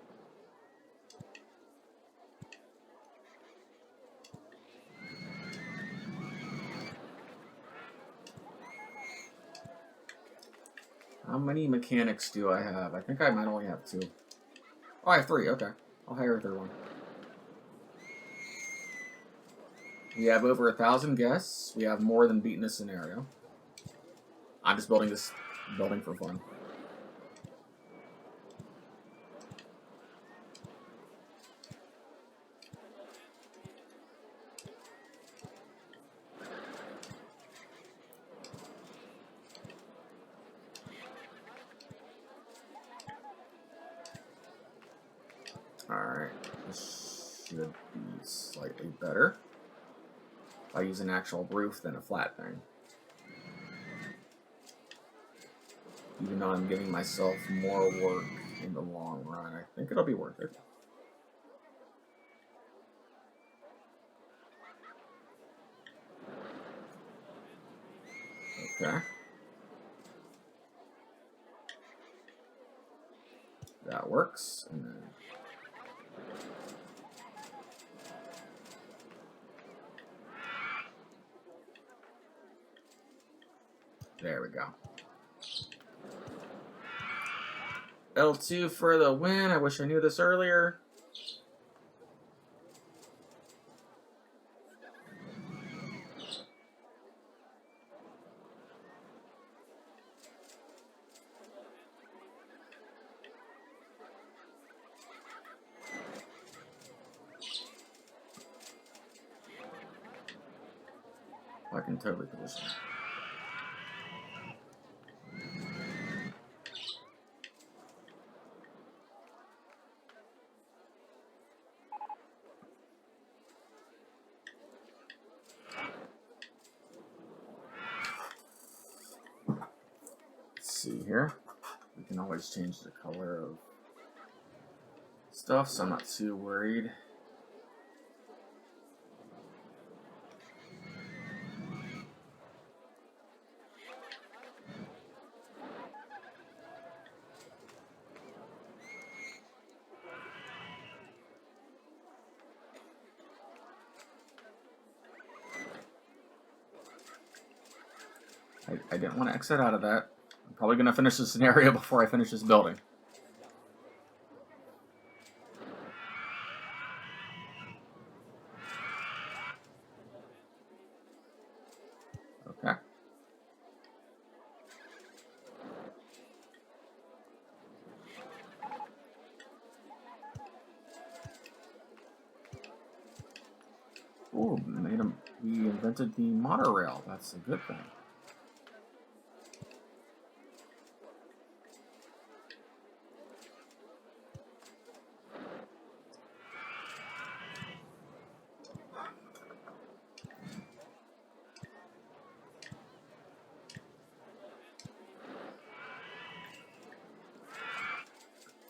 How many mechanics do I have? I think I might only have 2. Oh, I have 3. Okay. I'll hire a 3rd one. We have over 1,000 guests. We have more than beaten this scenario. I'm just building this building for fun. Alright, this should be slightly better. I use an actual roof than a flat thing. Even though I'm giving myself more work in the long run, I think it'll be worth it. Okay. That works. And then there we go. L2 for the win. I wish I knew this earlier. I can totally position. Let's see here. We can always change the color of stuff, so I'm not too worried. I didn't want to exit out of that. I'm probably going to finish the scenario before I finish this building. Okay. Ooh, we invented the monorail. That's a good thing.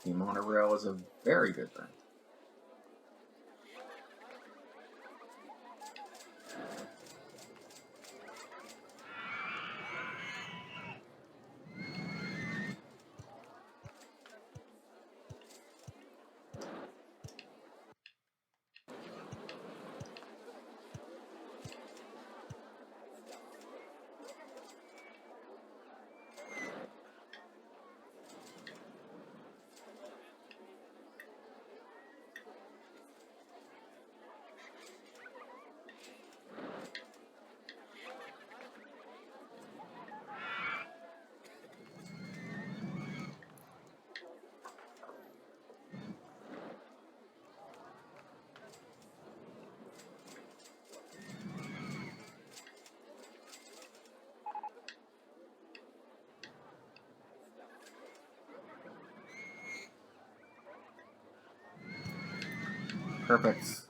The monorail is a very good thing. Perfect.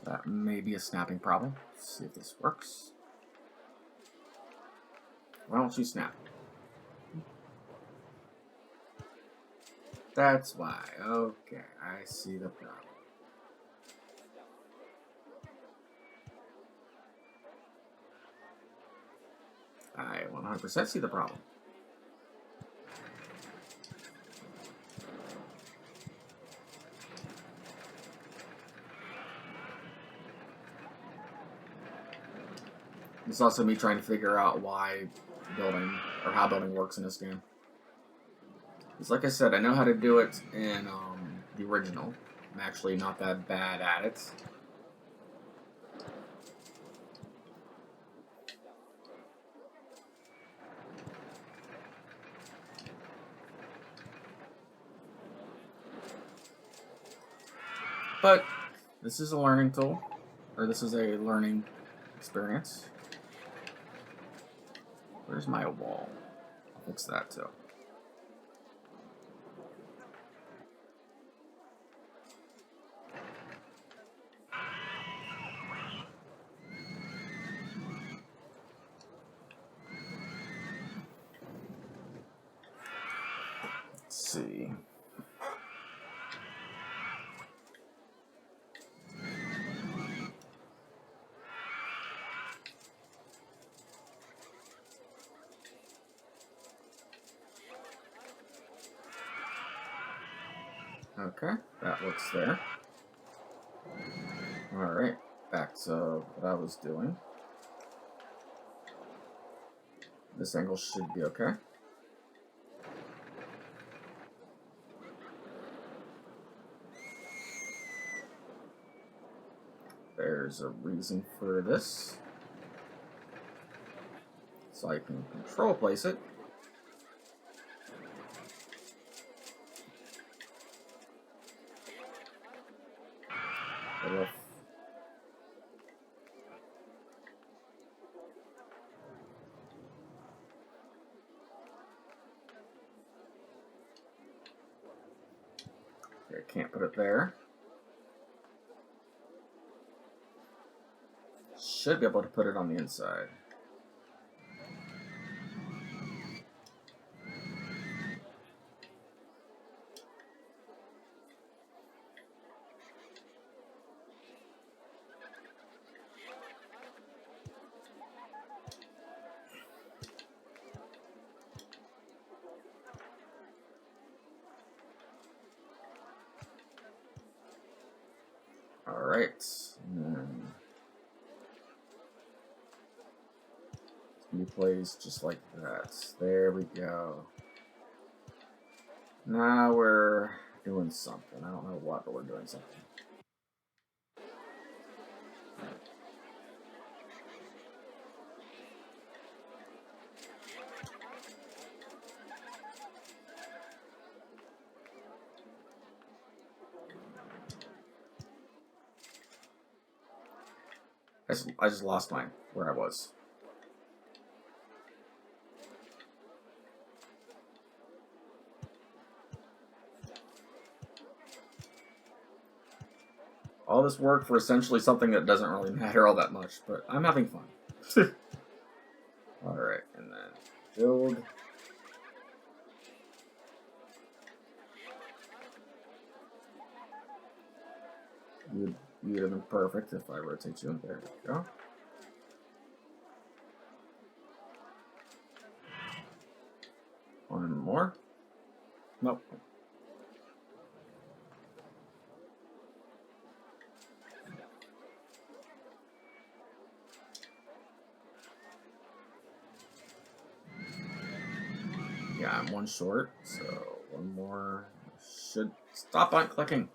That may be a snapping problem. Let's see if this works. Why don't you snap? That's why. Okay, I see the problem. I 100% see the problem. It's also me trying to figure out why building, or how building works in this game. Because like I said, I know how to do it in the original. I'm actually not that bad at it. But this is a learning tool, or this is a learning experience. Where's my wall? I'll fix that too. Let's see. Okay, that looks there. Alright, back to what I was doing. This angle should be okay. There's a reason for this. So I can control place it. Okay, can't put it there. Should be able to put it on the inside. Alright. He plays just like that. There we go. Now we're doing something. I don't know what, but we're doing something. I just lost mine, where I was. All this work for essentially something that doesn't really matter all that much, but I'm having fun. Alright, and then build. You'd have been perfect if I rotate you. There we go. One more. Nope. Yeah, I'm one short, so one more. Should stop on clicking.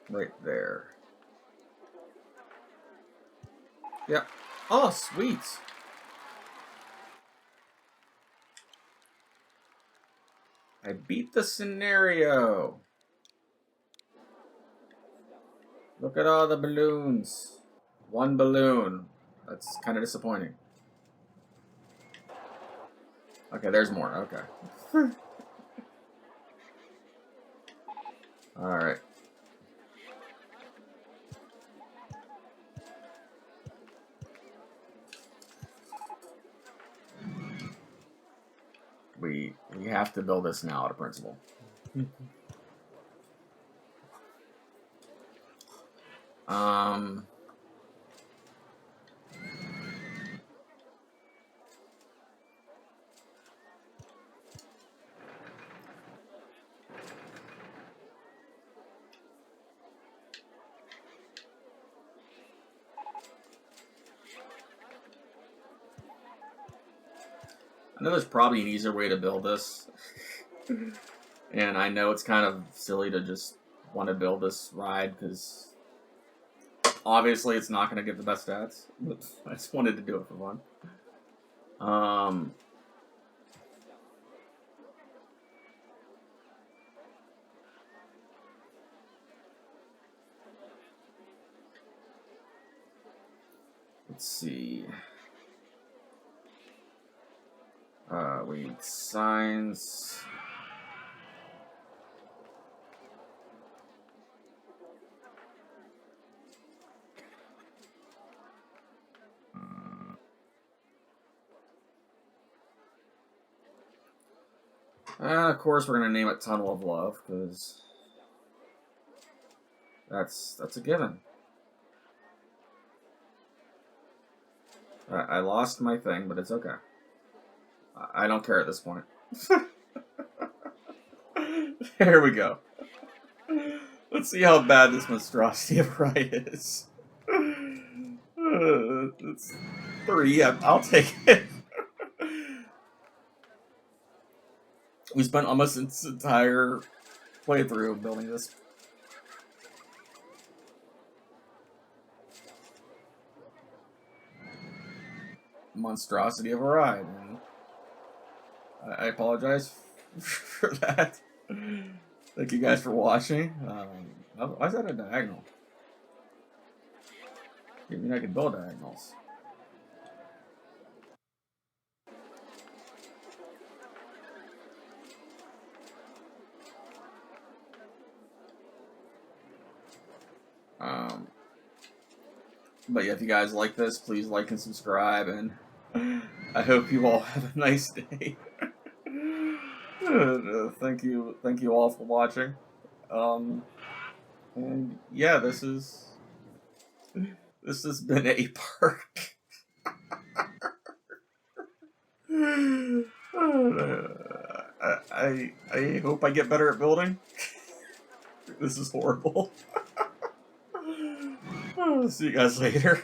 Right there. Yep. Oh, sweet. I beat the scenario. Look at all the balloons. One balloon. That's kind of disappointing. Okay, there's more. Okay. Alright. We have to build this now out of principle. I know there's probably an easier way to build this. And I know it's kind of silly to just want to build this ride because obviously it's not going to give the best stats. But I just wanted to do it for fun. Let's see. We need signs. Of course, we're gonna name it Tunnel of Love because that's a given. I lost my thing, but it's okay. I don't care at this point. There we go. Let's see how bad this monstrosity of ride is. It's 3. I'll take it. We spent almost its entire playthrough building this. Monstrosity of a ride. And I apologize for that. Thank you guys for watching. Why is that a diagonal? I mean, I can build diagonals. But yeah, if you guys like this, please like and subscribe, and I hope you all have a nice day. Thank you all for watching. And yeah, this has been a park. I hope I get better at building. This is horrible. See you guys later.